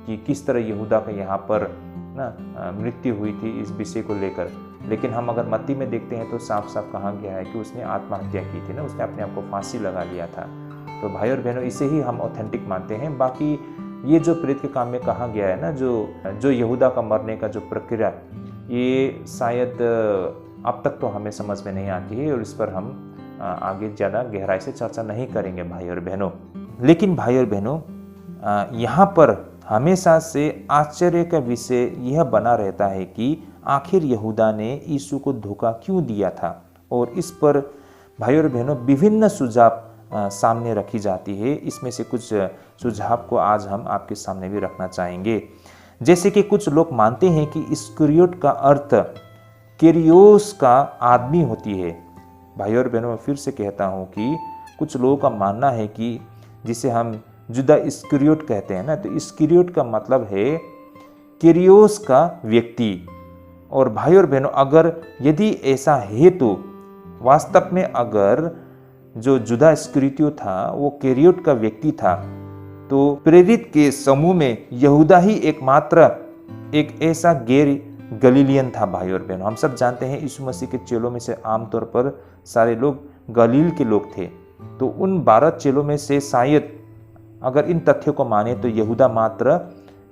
कि किस तरह यहूदा का यहाँ पर ना मृत्यु हुई थी इस विषय को लेकर। लेकिन हम अगर मत्ती में देखते हैं तो साफ साफ कहा गया है कि उसने आत्महत्या की थी ना, उसने अपने आप को फांसी लगा लिया था। तो भाई और बहनों, इसे ही हम ऑथेंटिक मानते हैं। बाकी ये जो प्रेत के काम में कहा गया है ना, जो यहूदा का मरने का जो प्रक्रिया, ये शायद अब तक तो हमें समझ में नहीं आती है और इस पर हम आगे ज़्यादा गहराई से चर्चा नहीं करेंगे भाई और बहनों। लेकिन भाई और बहनों, यहाँ पर हमेशा से आश्चर्य का विषय यह बना रहता है कि आखिर यहूदा ने यीशु को धोखा क्यों दिया था। और इस पर भाई और बहनों विभिन्न सुझाव सामने रखी जाती है। इसमें से कुछ सुझाव को आज हम आपके सामने भी रखना चाहेंगे। जैसे कि कुछ लोग मानते हैं कि इस्करियोट का अर्थ केरियोस का आदमी होती है। भाई और बहनों, मैं फिर से कहता हूँ कि कुछ लोगों का मानना है कि जिसे हम जुदा इस्करियोट कहते हैं ना, तो इस्करियोट का मतलब है केरियोस का व्यक्ति। और भाई और बहनों, अगर यदि ऐसा है तो वास्तव में अगर जो जुदा इस्करियोती था वो केरियोट का व्यक्ति था, तो प्रेरित के समूह में यहूदा ही एकमात्र एक ऐसा गैर गलीलियन था। भाई और बहनों, हम सब जानते हैं यीशु मसीह के चेलों में से आमतौर पर सारे लोग गलील के लोग थे। तो उन 12 चेलों में से शायद अगर इन तथ्यों को माने तो यहूदा मात्र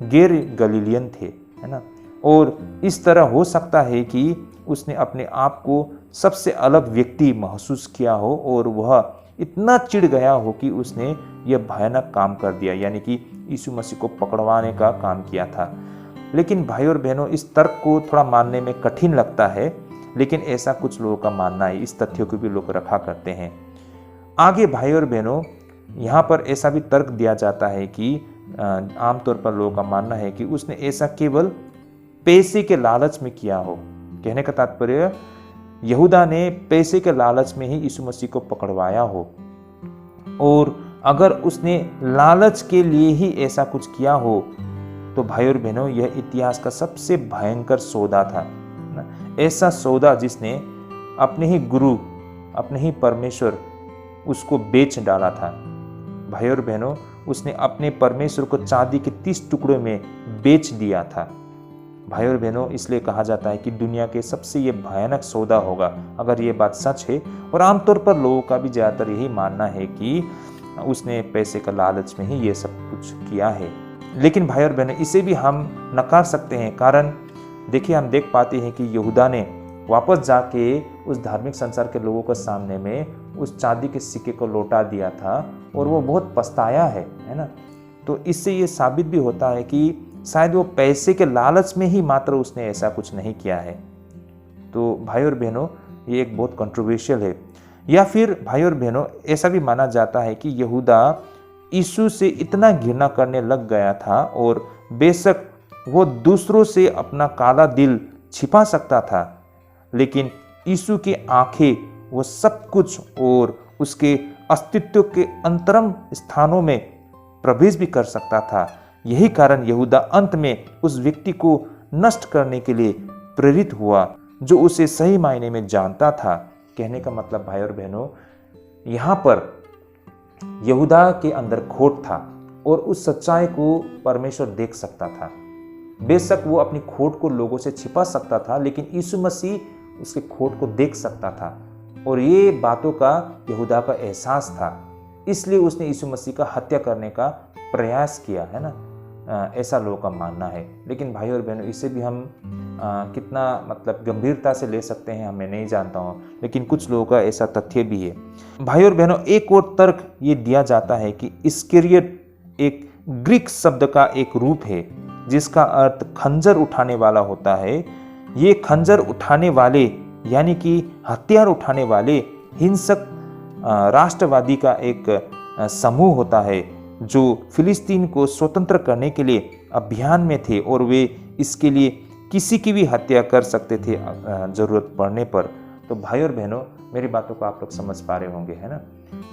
गैर गलीलियन थे, है ना। और इस तरह हो सकता है कि उसने अपने आप को सबसे अलग व्यक्ति महसूस किया हो और वह इतना चिढ़ गया हो कि उसने यह भयानक काम कर दिया, यानी कि यीशु मसीह को पकड़वाने का काम किया था। लेकिन भाई और बहनों, इस तर्क को थोड़ा मानने में कठिन लगता है, लेकिन ऐसा कुछ लोगों का मानना है। इस तथ्यों को भी लोग रखा करते हैं। आगे भाई और बहनों, यहाँ पर ऐसा भी तर्क दिया जाता है कि आमतौर पर लोगों का मानना है कि उसने ऐसा केवल पैसे के लालच में किया हो। कहने का तात्पर्य, यहूदा ने पैसे के लालच में ही यीशु मसीह को पकड़वाया हो। और अगर उसने लालच के लिए ही ऐसा कुछ किया हो तो भाई और बहनों, यह इतिहास का सबसे भयंकर सौदा था। ऐसा सौदा जिसने अपने ही गुरु, अपने ही परमेश्वर उसको बेच डाला था। भाई और बहनों, उसने अपने परमेश्वर को चांदी के 30 टुकड़ों में बेच दिया था। भाई और बहनों, इसलिए कहा जाता है कि दुनिया के सबसे ये भयानक सौदा होगा अगर ये बात सच है। और आमतौर पर लोगों का भी ज़्यादातर यही मानना है कि उसने पैसे का लालच में ही ये सब कुछ किया है। लेकिन भाई और बहनों, इसे भी हम नकार सकते हैं। कारण देखिए, हम देख पाते हैं कि यहूदा ने वापस जाके उस धार्मिक संसार के लोगों के सामने में उस चांदी के सिक्के को लौटा दिया था और वो बहुत पछताया है ना। तो इससे ये साबित भी होता है कि शायद वो पैसे के लालच में ही मात्र उसने ऐसा कुछ नहीं किया है। तो भाई और बहनों, ये एक बहुत कंट्रोवर्शियल है। या फिर भाई और बहनों, ऐसा भी माना जाता है कि यहूदा यीशु से इतना घृणा करने लग गया था और बेशक वो दूसरों से अपना काला दिल छिपा सकता था, लेकिन यीशु की आंखें वो सब कुछ और उसके अस्तित्व के अंतरम स्थानों में प्रवेश भी कर सकता था। यही कारण यहूदा अंत में उस व्यक्ति को नष्ट करने के लिए प्रेरित हुआ जो उसे सही मायने में जानता था। कहने का मतलब भाई और बहनों, यहाँ पर यहूदा के अंदर खोट था और उस सच्चाई को परमेश्वर देख सकता था। बेशक वो अपनी खोट को लोगों से छिपा सकता था, लेकिन यीशु मसीह उसके खोट को देख सकता था और ये बातों का यहूदा का एहसास था। इसलिए उसने यीशु मसीह का हत्या करने का प्रयास किया, है ना। ऐसा लोगों का मानना है। लेकिन भाई और बहनों, इसे भी हम कितना मतलब गंभीरता से ले सकते हैं मैं नहीं जानता हूँ, लेकिन कुछ लोगों का ऐसा तथ्य भी है। भाई और बहनों, एक और तर्क ये दिया जाता है कि इस्करियोट एक ग्रीक शब्द का एक रूप है जिसका अर्थ खंजर उठाने वाला होता है। ये खंजर उठाने वाले यानी कि हथियार उठाने वाले हिंसक राष्ट्रवादी का एक समूह होता है जो फिलिस्तीन को स्वतंत्र करने के लिए अभियान में थे और वे इसके लिए किसी की भी हत्या कर सकते थे जरूरत पड़ने पर। तो भाई और बहनों, मेरी बातों को आप लोग समझ पा रहे होंगे, है ना।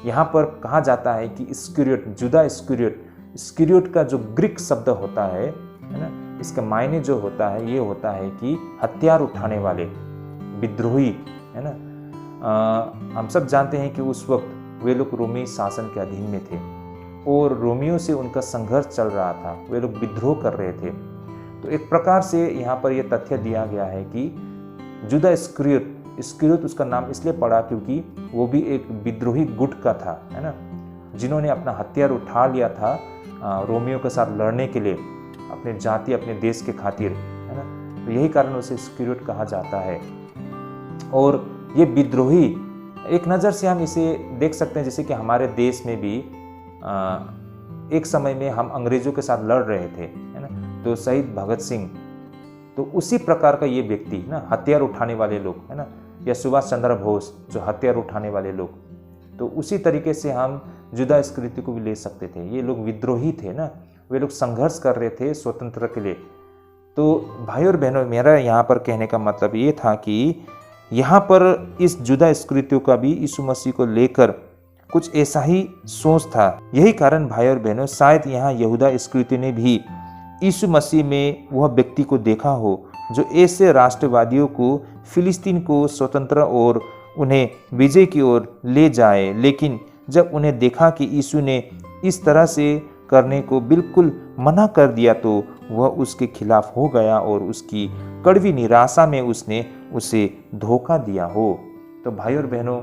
यहाँ पर कहा जाता है कि इस्करियोट, जुदा इस्करियोट, इस्करियोट का जो ग्रीक शब्द होता है ना, इसका मायने जो होता है ये होता है कि हथियार उठाने वाले, विद्रोही, है ना। हम सब जानते हैं कि उस वक्त वे लोग रोमी शासन के अधीन में थे और रोमियों से उनका संघर्ष चल रहा था, वे लोग विद्रोह कर रहे थे। तो एक प्रकार से यहाँ पर यह तथ्य दिया गया है कि जुदा इस्करियोट, इस्करियोट उसका नाम इसलिए पड़ा क्योंकि वो भी एक विद्रोही गुट का था, है ना, जिन्होंने अपना हथियार उठा लिया था रोमियों के साथ लड़ने के लिए, अपने जाति, अपने देश के खातिर, है ना। तो यही कारण उसे इस्करियोट कहा जाता है। और ये विद्रोही, एक नज़र से हम इसे देख सकते हैं जैसे कि हमारे देश में भी एक समय में हम अंग्रेजों के साथ लड़ रहे थे, है ना, तो शहीद भगत सिंह, तो उसी प्रकार का ये व्यक्ति ना, हथियार उठाने वाले लोग, है ना, या सुभाष चंद्र बोस जो हथियार उठाने वाले लोग, तो उसी तरीके से हम जुदा इस्करियोट को भी ले सकते थे। ये लोग विद्रोही थे ना, वे लोग संघर्ष कर रहे थे स्वतंत्र के लिए। तो भाई और बहनों, मेरा यहाँ पर कहने का मतलब ये था कि यहाँ पर इस जुदा इस्करियोट का भी यीशु मसीह को लेकर कुछ ऐसा ही सोच था। यही कारण भाई और बहनों, शायद यहाँ यहूदा इस्करियोट ने भी यीशु मसीह में वह व्यक्ति को देखा हो जो ऐसे राष्ट्रवादियों को फिलिस्तीन को स्वतंत्र और उन्हें विजय की ओर ले जाए। लेकिन जब उन्हें देखा कि यीशु ने इस तरह से करने को बिल्कुल मना कर दिया तो वह उसके खिलाफ हो गया और उसकी कड़वी निराशा में उसने उसे धोखा दिया हो। तो भाई और बहनों,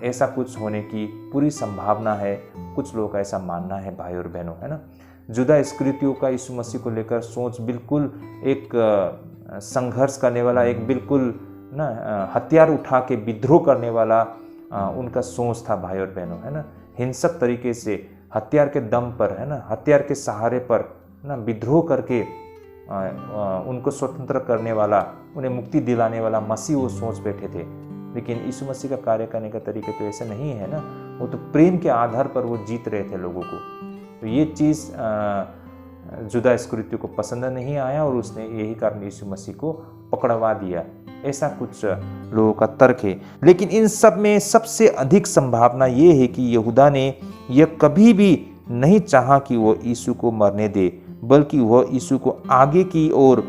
ऐसा कुछ होने की पूरी संभावना है, कुछ लोगों का ऐसा मानना है भाई और बहनों, है ना। जुदा इस्करियोट का यीशु मसीह को लेकर सोच बिल्कुल एक संघर्ष करने वाला, एक बिल्कुल ना हथियार उठा के विद्रोह करने वाला उनका सोच था भाई और बहनों, है ना। हिंसक तरीके से हथियार के दम पर, है ना, हथियार के सहारे पर ना विद्रोह करके उनको स्वतंत्र करने वाला, उन्हें मुक्ति दिलाने वाला मसीह वो सोच बैठे थे। लेकिन यीशु मसीह का कार्य करने का तरीके तो ऐसे नहीं है ना, वो तो प्रेम के आधार पर वो जीत रहे थे लोगों को। तो ये चीज़ जुदा इस्करियोट को पसंद नहीं आया और उसने यही कारण यीशु मसीह को पकड़वा दिया, ऐसा कुछ लोगों का तर्क है। लेकिन इन सब में सबसे अधिक संभावना ये है कि यहूदा ने यह कभी भी नहीं चाहा कि वो यीशु को मरने दे, बल्कि वह यीशु को आगे की ओर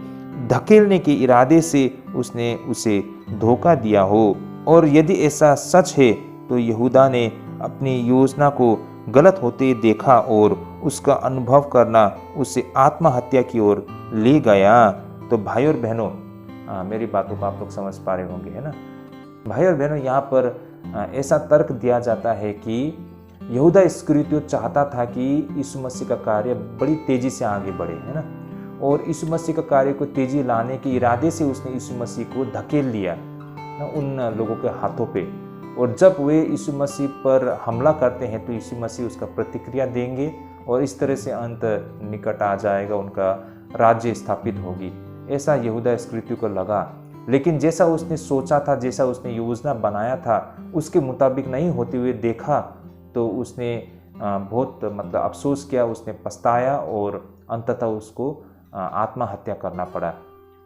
धकेलने के इरादे से उसने उसे धोखा दिया हो। और यदि ऐसा सच है तो यहूदा ने अपनी योजना को गलत होते देखा और उसका अनुभव करना उसे आत्महत्या की ओर ले गया। तो भाई और बहनों, मेरी बातों को आप लोग समझ पा रहे होंगे, है ना। भाई और बहनों, यहाँ पर ऐसा तर्क दिया जाता है कि यहूदा इस्करियोट चाहता था कि यीशु मसीह का कार्य बड़ी तेजी से आगे बढ़े, है ना, और यीशु मसीह का कार्य को तेजी लाने के इरादे से उसने यीशु मसीह को धकेल लिया ना उन लोगों के हाथों पे। और जब वे यीशु मसीह पर हमला करते हैं तो यीशु मसीह उसका प्रतिक्रिया देंगे और इस तरह से अंत निकट आ जाएगा, उनका राज्य स्थापित होगी, ऐसा यहूदा इस्करियोट को लगा। लेकिन जैसा उसने सोचा था, जैसा उसने योजना बनाया था, उसके मुताबिक नहीं होते हुए देखा तो उसने बहुत मतलब अफसोस किया, उसने पछताया और अंततः उसको आत्महत्या करना पड़ा।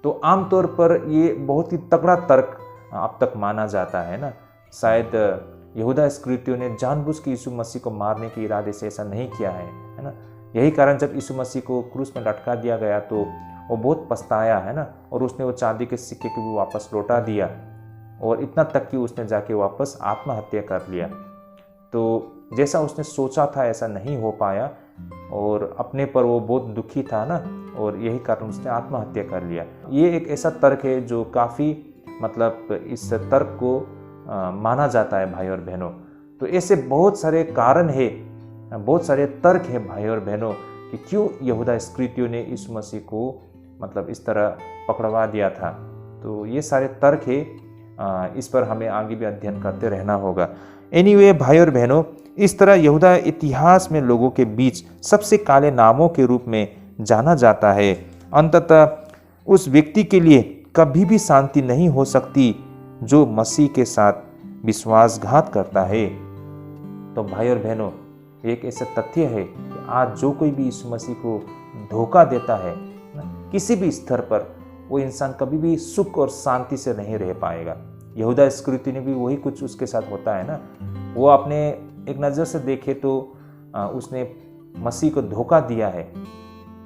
तो आमतौर पर ये बहुत ही तगड़ा तर्क अब तक माना जाता है ना। शायद यहूदा इस्करियोट ने जानबूझ के यीशु मसीह को मारने के इरादे से ऐसा नहीं किया है ना। यही कारण जब यीशु मसीह को क्रूस में लटका दिया गया तो वो बहुत पछताया, है ना, और उसने वो चांदी के सिक्के को भी वापस लौटा दिया और इतना तक कि उसने जाके वापस आत्महत्या कर लिया। तो जैसा उसने सोचा था ऐसा नहीं हो पाया और अपने पर वो बहुत दुखी था ना, और यही कारण उसने आत्महत्या कर लिया। ये एक ऐसा तर्क है जो काफ़ी मतलब इस तर्क को माना जाता है भाई और बहनों। तो ऐसे बहुत सारे कारण है, बहुत सारे तर्क है भाई और बहनों कि क्यों यहूदा इस्करियोती ने यीशु मसीह को मतलब इस तरह पकड़वा दिया था। तो ये सारे तर्क है, इस पर हमें आगे भी अध्ययन करते रहना होगा। एनीवे भाई और बहनों, इस तरह यहूदा इतिहास में लोगों के बीच सबसे काले नामों के रूप में जाना जाता है। अंततः उस व्यक्ति के लिए कभी भी शांति नहीं हो सकती जो मसीह के साथ विश्वासघात करता है। तो भाई और बहनों, एक ऐसा तथ्य है कि आज जो कोई भी यीशु मसीह को धोखा देता है किसी भी स्तर पर, वो इंसान कभी भी सुख और शांति से नहीं रह पाएगा। यहूदा इस्करियोती ने भी वही कुछ उसके साथ होता है ना। वो अपने एक नज़र से देखे तो उसने मसीह को धोखा दिया है,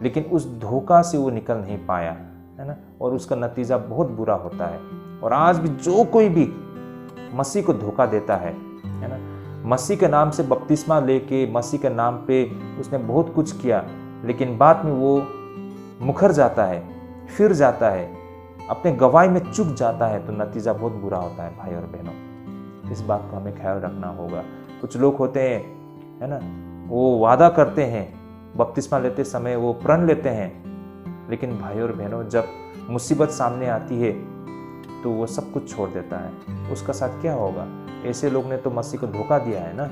लेकिन उस धोखा से वो निकल नहीं पाया, है ना, और उसका नतीजा बहुत बुरा होता है। और आज भी जो कोई भी मसीह को धोखा देता है ना, मसीह के नाम से बपतिस्मा लेके मसीह के नाम पे उसने बहुत कुछ किया, लेकिन बाद में वो मुखर जाता है, फिर जाता है, अपने गवाही में चूक जाता है, तो नतीजा बहुत बुरा होता है भाई और बहनों। इस बात को हमें ख्याल रखना होगा। कुछ लोग होते हैं, है ना, वो वादा करते हैं, बपतिस्मा लेते समय वो प्रण लेते हैं, लेकिन भाई और बहनों जब मुसीबत सामने आती है तो वो सब कुछ छोड़ देता है। उसका साथ क्या होगा? ऐसे लोग ने तो मसीह को धोखा दिया है ना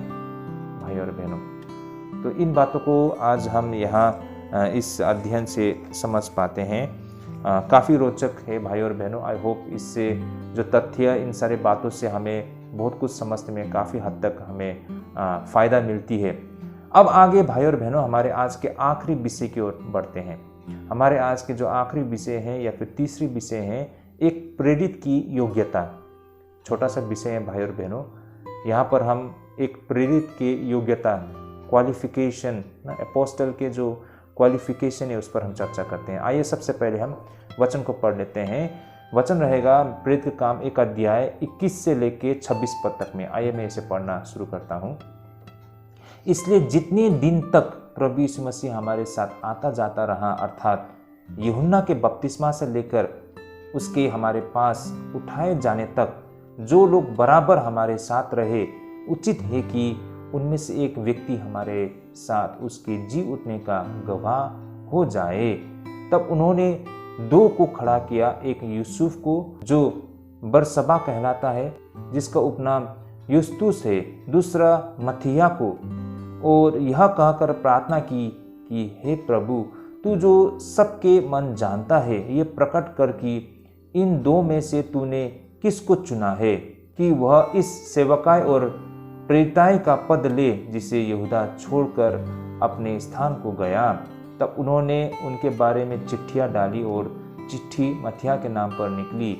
भाई और बहनों। तो इन बातों को आज हम यहाँ इस अध्ययन से समझ पाते हैं। काफ़ी रोचक है भाई और बहनों। आई होप इससे जो तथ्य, इन सारे बातों से हमें बहुत कुछ समझने में काफ़ी हद तक हमें फ़ायदा मिलती है। अब आगे भाई और बहनों हमारे आज के आखिरी विषय की ओर बढ़ते हैं। हमारे आज के जो आखिरी विषय हैं या फिर तीसरी विषय हैं, एक प्रेरित की योग्यता। छोटा सा विषय है भाई और बहनों। यहाँ पर हम एक प्रेरित की योग्यता, क्वालिफिकेशन, अपोस्टल के जो क्वालिफिकेशन है उस पर हम चर्चा करते हैं। आइए सबसे पहले हम वचन को पढ़ लेते हैं। वचन रहेगा प्रेरित का काम 1 अध्याय 21 से लेके 26 पद तक में। आइए मैं इसे पढ़ना शुरू करता हूँ। इसलिए जितने दिन तक प्रभु यीशु मसीह हमारे साथ आता जाता रहा, अर्थात यूहन्ना के बपतिस्मा से लेकर उसके हमारे पास उठाए जाने तक जो लोग बराबर हमारे साथ रहे, उचित है कि उनमें से एक व्यक्ति हमारे साथ उसके जी उठने का गवाह हो जाए। तब उन्होंने 2 को खड़ा किया, एक यूसुफ को जो बरसबा कहलाता है, जिसका उपनाम युस्तुस है, दूसरा मथिया को, और यह कहकर प्रार्थना की कि हे प्रभु, तू जो सबके मन जानता है, ये प्रकट कर कि इन 2 में से तूने किसको चुना है कि वह इस सेवकाई और प्रेरिताई का पद ले जिसे यहूदा छोड़कर अपने स्थान को गया। तब उन्होंने उनके बारे में चिट्ठियाँ डाली और चिट्ठी मथिया के नाम पर निकली,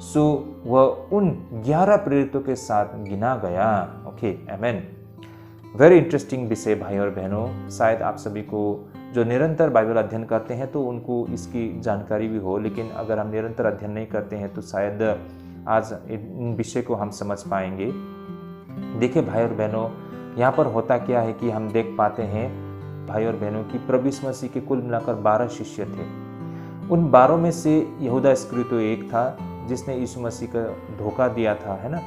सो वह उन 11 प्रेरितों के साथ गिना गया। ओके, आमेन। वेरी इंटरेस्टिंग विषय भाई और बहनों। शायद आप सभी को जो निरंतर बाइबल अध्ययन करते हैं तो उनको इसकी जानकारी भी हो, लेकिन अगर हम निरंतर अध्ययन नहीं करते हैं तो शायद आज इन विषय को हम समझ पाएंगे। देखिए भाई और बहनों, यहाँ पर होता क्या है कि हम देख पाते हैं भाई और बहनों कि प्रभु यीशु मसीह के कुल मिलाकर 12 शिष्य थे। उन 12 में से यहूदा इस्करियोती एक था जिसने यीशु मसीह का धोखा दिया था, है ना,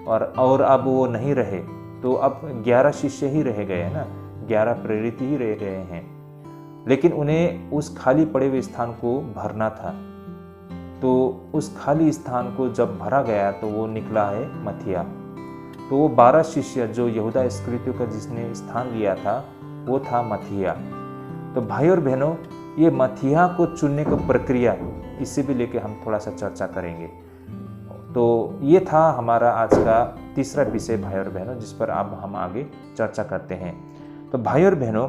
और अब वो नहीं रहे, तो अब 11 शिष्य ही रह गए, है ना, 11 प्रेरित ही रह गए हैं। लेकिन उन्हें उस खाली पड़े हुए स्थान को भरना था। तो उस खाली स्थान को जब भरा गया तो वो निकला है मथिया। तो वो 12 शिष्य जो यहूदा इस्करियोती का जिसने स्थान लिया था वो था मथिया। तो भाई और बहनों, ये मथिया को चुनने का प्रक्रिया, इसे भी लेके हम थोड़ा सा चर्चा करेंगे। तो ये था हमारा आज का तीसरा विषय भाई और बहनों, जिस पर अब हम आगे चर्चा करते हैं। तो भाई और बहनों,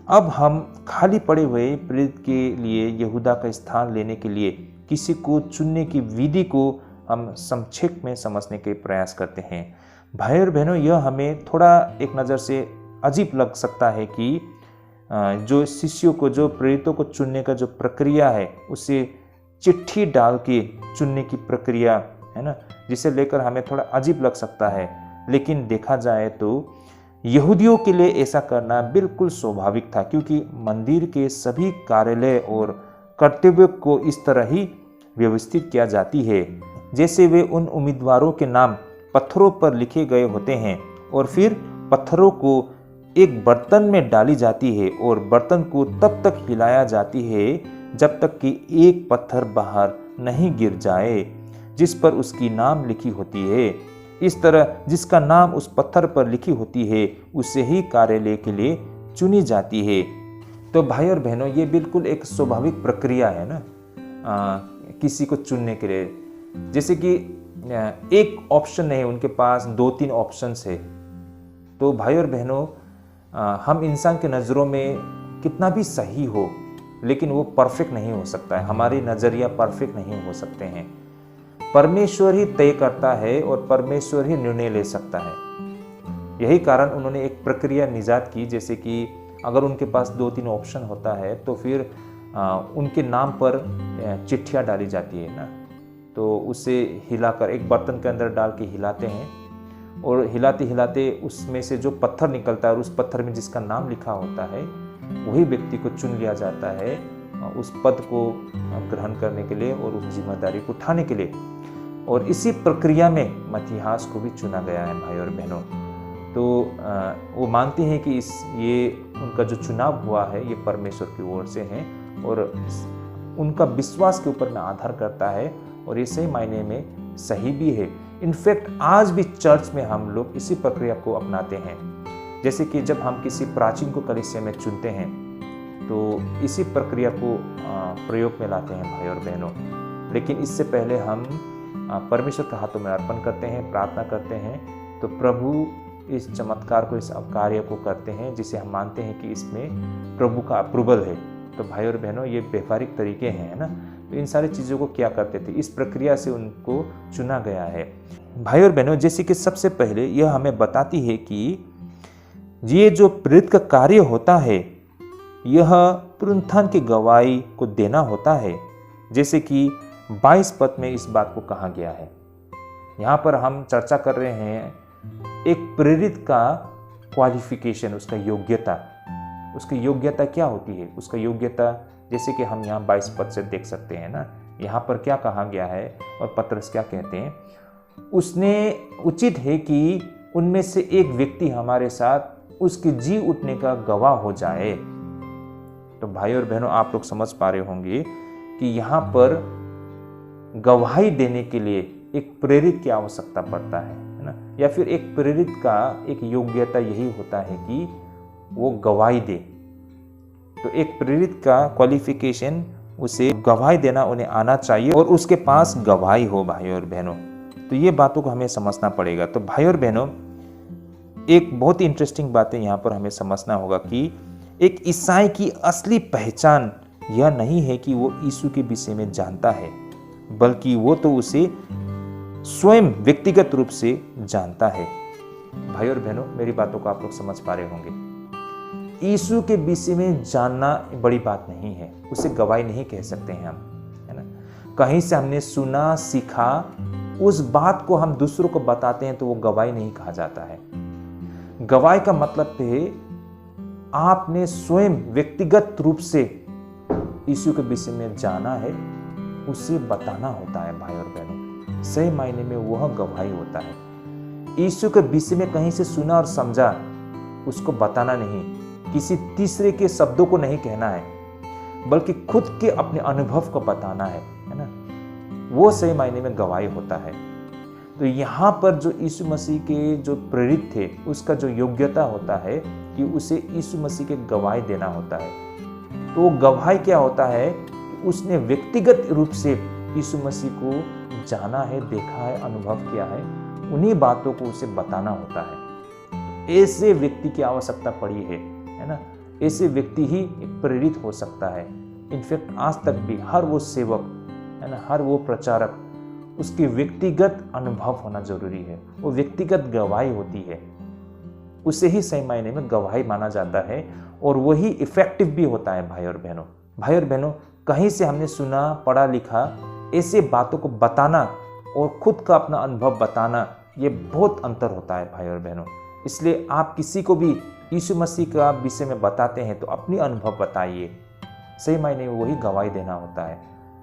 अब हम खाली पड़े हुए प्रेरित के लिए यहूदा का स्थान लेने के लिए किसी को चुनने की विधि को हम संक्षेप में समझने के प्रयास करते हैं। भाई और बहनों, यह हमें थोड़ा एक नज़र से अजीब लग सकता है कि जो शिष्यों को, जो प्रेरितों को चुनने का जो प्रक्रिया है, उसे चिट्ठी डाल के चुनने की प्रक्रिया है ना, जिसे लेकर हमें थोड़ा अजीब लग सकता है। लेकिन देखा जाए तो यहूदियों के लिए ऐसा करना बिल्कुल स्वाभाविक था, क्योंकि मंदिर के सभी कार्यालय और कर्तव्य को इस तरह ही व्यवस्थित किया जाती है जैसे वे उन उम्मीदवारों के नाम पत्थरों पर लिखे गए होते हैं और फिर पत्थरों को एक बर्तन में डाली जाती है और बर्तन को तब तक हिलाया जाती है जब तक कि एक पत्थर बाहर नहीं गिर जाए जिस पर उसकी नाम लिखी होती है। इस तरह जिसका नाम उस पत्थर पर लिखी होती है उसे ही कार्यालय के लिए चुनी जाती है। तो भाई और बहनों, ये बिल्कुल एक स्वाभाविक प्रक्रिया है ना किसी को चुनने के लिए। जैसे कि एक ऑप्शन नहीं, उनके पास 2-3 ऑप्शंस है। तो भाई और बहनों, हम इंसान के नज़रों में कितना भी सही हो लेकिन वो परफेक्ट नहीं हो सकता है। हमारी नज़रिया परफेक्ट नहीं हो सकते हैं। परमेश्वर ही तय करता है और परमेश्वर ही निर्णय ले सकता है। यही कारण उन्होंने एक प्रक्रिया निजात की, जैसे कि अगर उनके पास 2-3 ऑप्शन होता है तो फिर उनके नाम पर चिट्ठियाँ डाली जाती है ना, तो उसे हिलाकर एक बर्तन के अंदर डाल के हिलाते हैं और हिलाते हिलाते उसमें से जो पत्थर निकलता है और उस पत्थर में जिसका नाम लिखा होता है वही व्यक्ति को चुन लिया जाता है उस पद को ग्रहण करने के लिए और उस जिम्मेदारी को उठाने के लिए। और इसी प्रक्रिया में मत्तियास को भी चुना गया है भाई और बहनों। तो वो मानते हैं कि ये उनका जो चुनाव हुआ है ये परमेश्वर की ओर से है और उनका विश्वास के ऊपर में आधार करता है और ये सही मायने में सही भी है। इनफैक्ट आज भी चर्च में हम लोग इसी प्रक्रिया को अपनाते हैं। जैसे कि जब हम किसी प्राचीन को कलीसिया में चुनते हैं तो इसी प्रक्रिया को प्रयोग में लाते हैं भाई और बहनों। लेकिन इससे पहले हम परमेश्वर के हाथों में अर्पण करते हैं, प्रार्थना करते हैं, तो प्रभु इस चमत्कार को, इस कार्य को करते हैं जिसे हम मानते हैं कि इसमें प्रभु का अप्रूवल है। तो भाई और बहनों, ये व्यवहारिक तरीके हैं ना। तो इन सारी चीज़ों को क्या करते थे, इस प्रक्रिया से उनको चुना गया है। भाई और बहनों, जैसे कि सबसे पहले यह हमें बताती है कि ये जो प्रेरित का कार्य होता है यह पुनरुत्थान की गवाही को देना होता है। जैसे कि 22 पद में इस बात को कहा गया है। यहाँ पर हम चर्चा कर रहे हैं एक प्रेरित का क्वालिफिकेशन, उसका योग्यता। उसकी योग्यता क्या होती है? उसका योग्यता जैसे कि हम यहाँ 22 पद से देख सकते हैं ना, यहाँ पर क्या कहा गया है और पतरस क्या कहते हैं, उसने उचित है कि उनमें से एक व्यक्ति हमारे साथ उसके जी उठने का गवाह हो जाए। तो भाई और बहनों, आप लोग समझ पा रहे होंगे कि यहाँ पर गवाही देने के लिए एक प्रेरित की आवश्यकता पड़ता है ना, या फिर एक प्रेरित का एक योग्यता यही होता है कि वो गवाही दे। तो एक प्रेरित का क्वालिफिकेशन, उसे गवाही देना उन्हें आना चाहिए और उसके पास गवाही हो भाई और बहनों। तो ये बातों को हमें समझना पड़ेगा। तो भाई और बहनों, एक बहुत ही इंटरेस्टिंग बात है यहाँ पर हमें समझना होगा कि एक ईसाई की असली पहचान यह नहीं है कि वो यीशु के विषय में जानता है, बल्कि वो तो उसे स्वयं व्यक्तिगत रूप से जानता है। भाई और बहनों, मेरी बातों को आप लोग समझ पा रहे होंगे। यीशु के विषय में जानना बड़ी बात नहीं है, उसे गवाही नहीं कह सकते हैं हम, है ना। कहीं से हमने सुना, सीखा, उस बात को हम दूसरों को बताते हैं तो वो गवाही नहीं कहा जाता है। गवाही का मतलब है आपने स्वयं व्यक्तिगत रूप से यीशु के विषय में जाना है, उसे बताना होता है भाई और बहनों। सही मायने में वह गवाही होता है। यीशु के विषय में कहीं से सुना और समझा, उसको बताना नहीं, किसी तीसरे के शब्दों को नहीं कहना है, बल्कि खुद के अपने अनुभव को बताना है ना। वो सही मायने में गवाही होता है। तो यहाँ पर जो यीशु मसीह के जो प्रेरित थे, उसका जो योग्यता होता है कि उसे यीशु मसीह के गवाही देना होता है। तो वो गवाही क्या होता है कि उसने व्यक्तिगत रूप से यीशु मसीह को जाना है, देखा है, अनुभव किया है, उन्हीं बातों को उसे बताना होता है। ऐसे व्यक्ति की आवश्यकता पड़ी है ना। ऐसे व्यक्ति ही एक प्रेरित हो सकता है। इनफैक्ट आज तक भी हर वो सेवक है ना, हर वो प्रचारक, उसके व्यक्तिगत अनुभव होना जरूरी है, वो व्यक्तिगत गवाही होती है, उसे ही सही मायने में गवाही माना जाता है और वही इफेक्टिव भी होता है भाई और बहनों। भाई और बहनों, कहीं से हमने सुना, पढ़ा, लिखा, ऐसे बातों को बताना और खुद का अपना अनुभव बताना, ये बहुत अंतर होता है भाई और बहनों। इसलिए आप किसी को भी यीशु मसीह का विषय में बताते हैं तो अपनी अनुभव बताइए। सही मायने में वही गवाही देना होता है।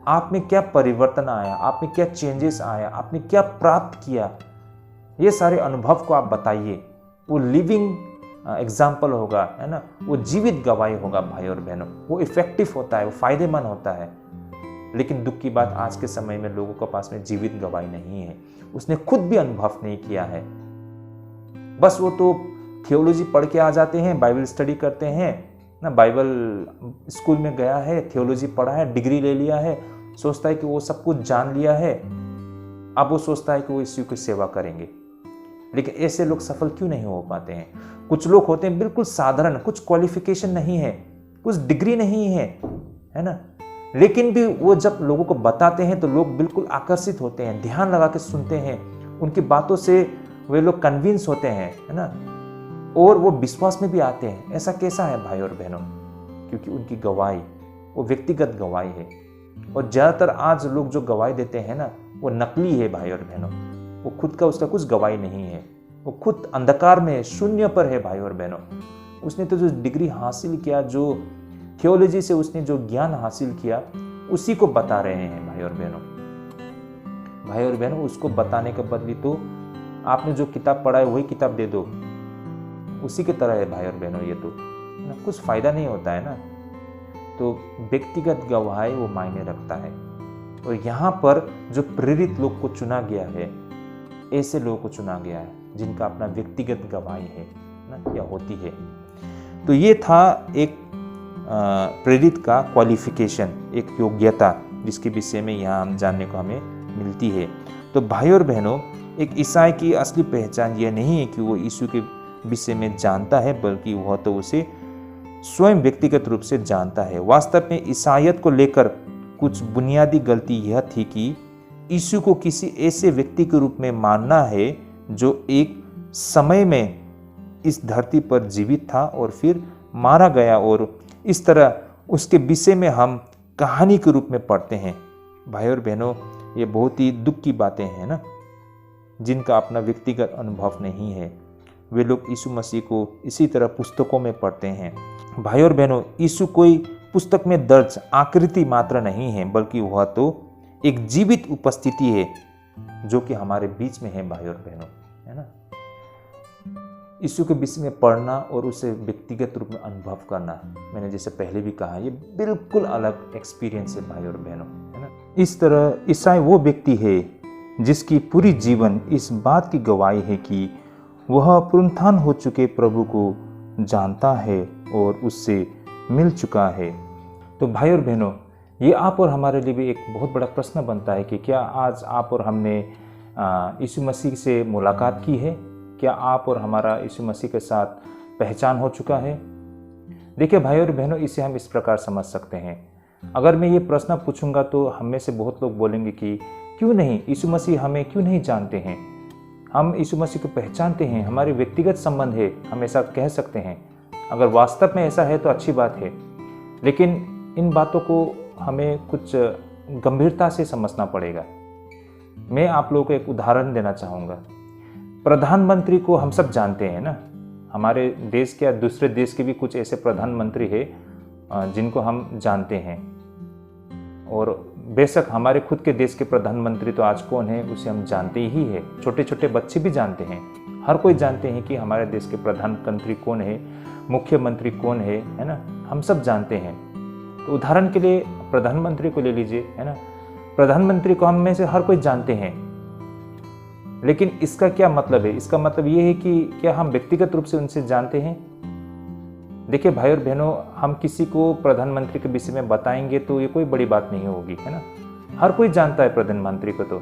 आप में क्या परिवर्तन आया, आप में क्या चेंजेस आया, आपने क्या प्राप्त किया, ये सारे अनुभव को आप बताइए। वो लिविंग एग्जाम्पल होगा, है ना, वो जीवित गवाही होगा भाई और बहनों, वो इफेक्टिव होता है, वो फायदेमंद होता है। लेकिन दुख की बात आज के समय में लोगों के पास में जीवित गवाही नहीं है, उसने खुद भी अनुभव नहीं किया है। बस वो तो थियोलॉजी पढ़ के आ जाते हैं, बाइबल स्टडी करते हैं ना, बाइबल स्कूल में गया है, थियोलॉजी पढ़ा है, डिग्री ले लिया है, सोचता है कि वो सब कुछ जान लिया है, अब वो सोचता है कि वो यीशु की सेवा करेंगे। लेकिन ऐसे लोग सफल क्यों नहीं हो पाते हैं? कुछ लोग होते हैं बिल्कुल साधारण, कुछ क्वालिफिकेशन नहीं है, कुछ डिग्री नहीं है ना, लेकिन भी वो जब लोगों को बताते हैं तो लोग बिल्कुल आकर्षित होते हैं, ध्यान लगा के सुनते हैं, उनकी बातों से वे लोग कन्विंस होते हैं, है ना, और वो विश्वास में भी आते हैं। ऐसा कैसा है भाई और बहनों? क्योंकि उनकी गवाही वो व्यक्तिगत गवाही है। और ज़्यादातर आज लोग जो गवाही देते हैं ना, वो नकली है भाई और बहनों, वो खुद का उसका कुछ गवाही नहीं है, वो खुद अंधकार में है, शून्य पर है भाई और बहनों। उसने तो जो डिग्री हासिल किया, जो थियोलॉजी से उसने जो ज्ञान हासिल किया, उसी को बता रहे हैं भाई और बहनों। भाई और बहनों, उसको बताने के बदले तो आपने जो किताब पढ़ा है वही किताब दे दो, उसी की तरह है भाई और बहनों। ये तो ना कुछ फायदा नहीं होता है ना। तो व्यक्तिगत गवाही वो मायने रखता है। और यहाँ पर जो प्रेरित लोग को चुना गया है, ऐसे लोगों को चुना गया है जिनका अपना व्यक्तिगत गवाही है ना, या होती है। तो ये था एक प्रेरित का क्वालिफिकेशन, एक योग्यता, जिसके विषय में यहाँ हम जानने को हमें मिलती है। तो भाई और बहनों, एक ईसाई की असली पहचान यह नहीं है कि वो यीशु के विषय में जानता है, बल्कि वह तो उसे स्वयं व्यक्तिगत रूप से जानता है। वास्तव में ईसाईयत को लेकर कुछ बुनियादी गलती यह थी कि यीशु को किसी ऐसे व्यक्ति के रूप में मानना है जो एक समय में इस धरती पर जीवित था और फिर मारा गया, और इस तरह उसके विषय में हम कहानी के रूप में पढ़ते हैं। भाई और बहनों, ये बहुत ही दुख की बातें हैं ना, जिनका अपना व्यक्तिगत अनुभव नहीं है। वे लोग यीशु मसीह को इसी तरह पुस्तकों में पढ़ते हैं। भाई और बहनों, यीशु कोई पुस्तक में दर्ज आकृति मात्र नहीं है, बल्कि वह तो एक जीवित उपस्थिति है जो कि हमारे बीच में है भाई और बहनों, है ना। यीशु के विषय में पढ़ना और उसे व्यक्तिगत रूप में अनुभव करना, मैंने जैसे पहले भी कहा, ये बिल्कुल अलग एक्सपीरियंस है भाई और बहनों, है ना। इस तरह ईसाई वो व्यक्ति है जिसकी पूरी जीवन इस बात की गवाही है कि वह पुनरुत्थान हो चुके प्रभु को जानता है और उससे मिल चुका है। तो भाई और बहनों, ये आप और हमारे लिए भी एक बहुत बड़ा प्रश्न बनता है कि क्या आज आप और हमने यीशु मसीह से मुलाकात की है? क्या आप और हमारा यीशु मसीह के साथ पहचान हो चुका है? देखिए भाई और बहनों, इसे हम इस प्रकार समझ सकते हैं। अगर मैं ये प्रश्न पूछूंगा तो हम में से बहुत लोग बोलेंगे कि क्यों नहीं, यीशु मसीह हमें क्यों नहीं जानते हैं, हम यीशु मसीह को पहचानते हैं, हमारे व्यक्तिगत संबंध है, हम ऐसा कह सकते हैं। अगर वास्तव में ऐसा है तो अच्छी बात है, लेकिन इन बातों को हमें कुछ गंभीरता से समझना पड़ेगा। मैं आप लोगों को एक उदाहरण देना चाहूँगा। प्रधानमंत्री को हम सब जानते हैं ना, हमारे देश के या दूसरे देश के भी कुछ ऐसे प्रधानमंत्री हैं जिनको हम जानते हैं। और बेशक हमारे खुद के देश के प्रधानमंत्री तो आज कौन है उसे हम जानते ही है, छोटे छोटे बच्चे भी जानते हैं, हर कोई जानते हैं कि हमारे देश के प्रधानमंत्री कौन है, मुख्यमंत्री कौन है ना, हम सब जानते हैं। तो उदाहरण के लिए प्रधानमंत्री को ले लीजिए, है ना। प्रधानमंत्री को हम में से हर कोई जानते हैं, लेकिन इसका क्या मतलब है? इसका मतलब ये है कि क्या हम व्यक्तिगत रूप से उनसे जानते हैं? देखिए भाई और बहनों, हम किसी को प्रधानमंत्री के विषय में बताएंगे तो ये कोई बड़ी बात नहीं होगी, है ना। हर कोई जानता है प्रधानमंत्री को तो,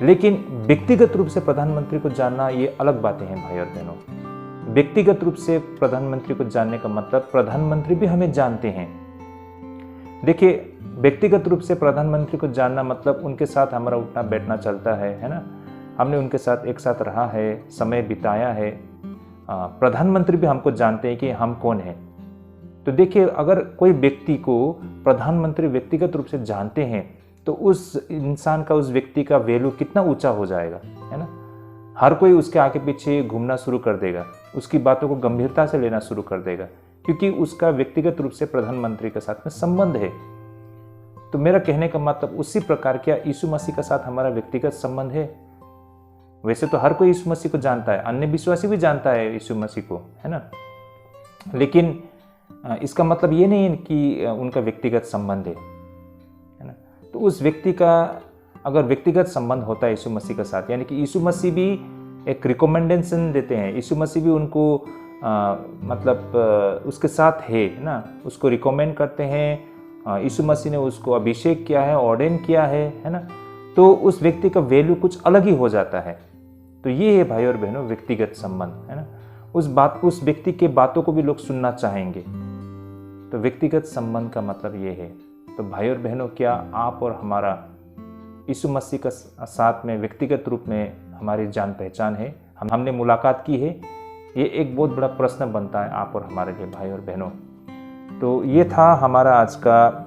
लेकिन व्यक्तिगत रूप से प्रधानमंत्री को जानना ये अलग बातें हैं भाई और बहनों। व्यक्तिगत रूप से प्रधानमंत्री को जानने का मतलब प्रधानमंत्री भी हमें जानते हैं। देखिए, व्यक्तिगत रूप से प्रधानमंत्री को जानना मतलब उनके साथ हमारा उठना बैठना चलता है ना, हमने उनके साथ एक साथ रहा है, समय बिताया है। प्रधानमंत्री भी हमको जानते हैं कि हम कौन हैं। तो देखिए, अगर कोई व्यक्ति को प्रधानमंत्री व्यक्तिगत रूप से जानते हैं तो उस इंसान का, उस व्यक्ति का वैल्यू कितना ऊंचा हो जाएगा, है ना। हर कोई उसके आगे पीछे घूमना शुरू कर देगा, उसकी बातों को गंभीरता से लेना शुरू कर देगा, क्योंकि उसका व्यक्तिगत रूप से प्रधानमंत्री के साथ में संबंध है। तो मेरा कहने का मतलब उसी प्रकार क्या यीशु मसीह के साथ हमारा व्यक्तिगत संबंध है? वैसे तो हर कोई यीशु मसीह को जानता है, अन्य विश्वासी भी जानता है यीशु मसीह को, है ना। लेकिन इसका मतलब ये नहीं है कि उनका व्यक्तिगत संबंध है ना। तो उस व्यक्ति का अगर व्यक्तिगत संबंध होता है यीशु मसीह के साथ, यानी कि यीशु मसीह भी एक रिकमेंडेशन देते हैं, यीशु मसीह भी उनको उसके साथ है ना, उसको रिकमेंड करते हैं। यीशु मसीह ने उसको अभिषेक किया है, ऑर्डेन किया है ना। तो उस व्यक्ति का वैल्यू कुछ अलग ही हो जाता है। तो ये है भाई और बहनों व्यक्तिगत संबंध, है ना। उस व्यक्ति के बातों को भी लोग सुनना चाहेंगे। तो व्यक्तिगत संबंध का मतलब ये है। तो भाई और बहनों, क्या आप और हमारा यीशु मसीह का साथ में व्यक्तिगत रूप में हमारी जान पहचान है, हमने मुलाकात की है? ये एक बहुत बड़ा प्रश्न बनता है आप और हमारे लिए भाई और बहनों। तो ये था हमारा आज का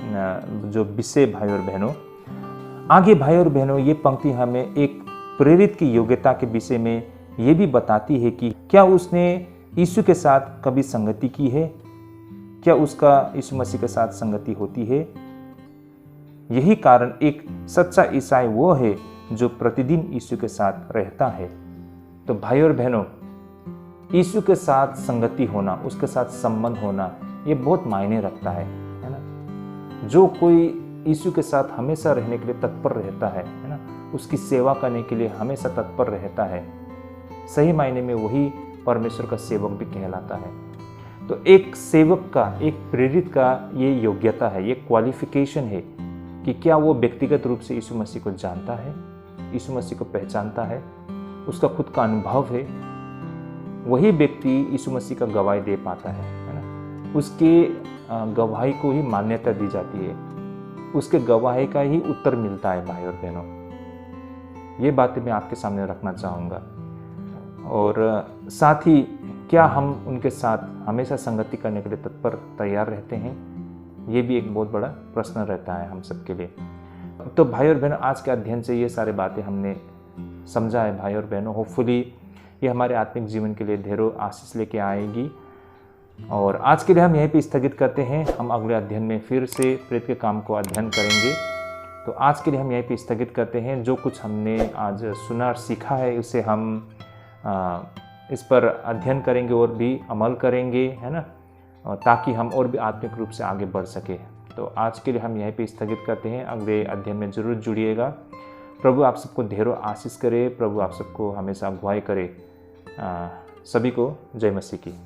जो विषय भाई और बहनों। आगे भाई और बहनों, ये पंक्ति हमें एक प्रेरित की योग्यता के विषय में ये भी बताती है कि क्या उसने यीशु के साथ कभी संगति की है, क्या उसका यीशु मसीह के साथ संगति होती है। यही कारण एक सच्चा ईसाई वो है जो प्रतिदिन यीशु के साथ रहता है। तो भाई और बहनों, यीशु के साथ संगति होना, उसके साथ संबंध होना, ये बहुत मायने रखता है ना। जो कोई यीशु के साथ हमेशा रहने के लिए तत्पर रहता है ना, उसकी सेवा करने के लिए हमेशा तत्पर रहता है, सही मायने में वही परमेश्वर का सेवक भी कहलाता है। तो एक सेवक का, एक प्रेरित का ये योग्यता है, ये क्वालिफिकेशन है कि क्या वो व्यक्तिगत रूप से यीशु मसीह को जानता है, यीशु मसीह को पहचानता है, उसका खुद का अनुभव है। वही व्यक्ति यीशु मसीह का गवाही दे पाता है ना। उसके गवाही को ही मान्यता दी जाती है, उसके गवाही का ही उत्तर मिलता है भाई और बहनों। ये बातें मैं आपके सामने रखना चाहूँगा। और साथ ही क्या हम उनके साथ हमेशा संगति करने के लिए तत्पर तैयार रहते हैं, ये भी एक बहुत बड़ा प्रश्न रहता है हम सबके लिए। तो भाई और बहनों, आज के अध्ययन से ये सारी बातें हमने समझा है भाई और बहनों। होपफुली ये हमारे आत्मिक जीवन के लिए ढेरों आशीष लेके आएगी। और आज के लिए हम यहीं पे स्थगित करते हैं। हम अगले अध्ययन में फिर से प्रेरित के काम को अध्ययन करेंगे। तो आज के लिए हम यहीं पे स्थगित करते हैं। जो कुछ हमने आज सुना और सीखा है, उसे हम इस पर अध्ययन करेंगे और भी अमल करेंगे, है ना, ताकि हम और भी आत्मिक रूप से आगे बढ़ सके। तो आज के लिए हम यहीं पे स्थगित करते हैं। अगले अध्ययन में जरूर जुड़िएगा। प्रभु आप सबको ढेरों आशीष करे, प्रभु आप सबको हमेशा अगुवाई करे। सभी को जय मसीह की।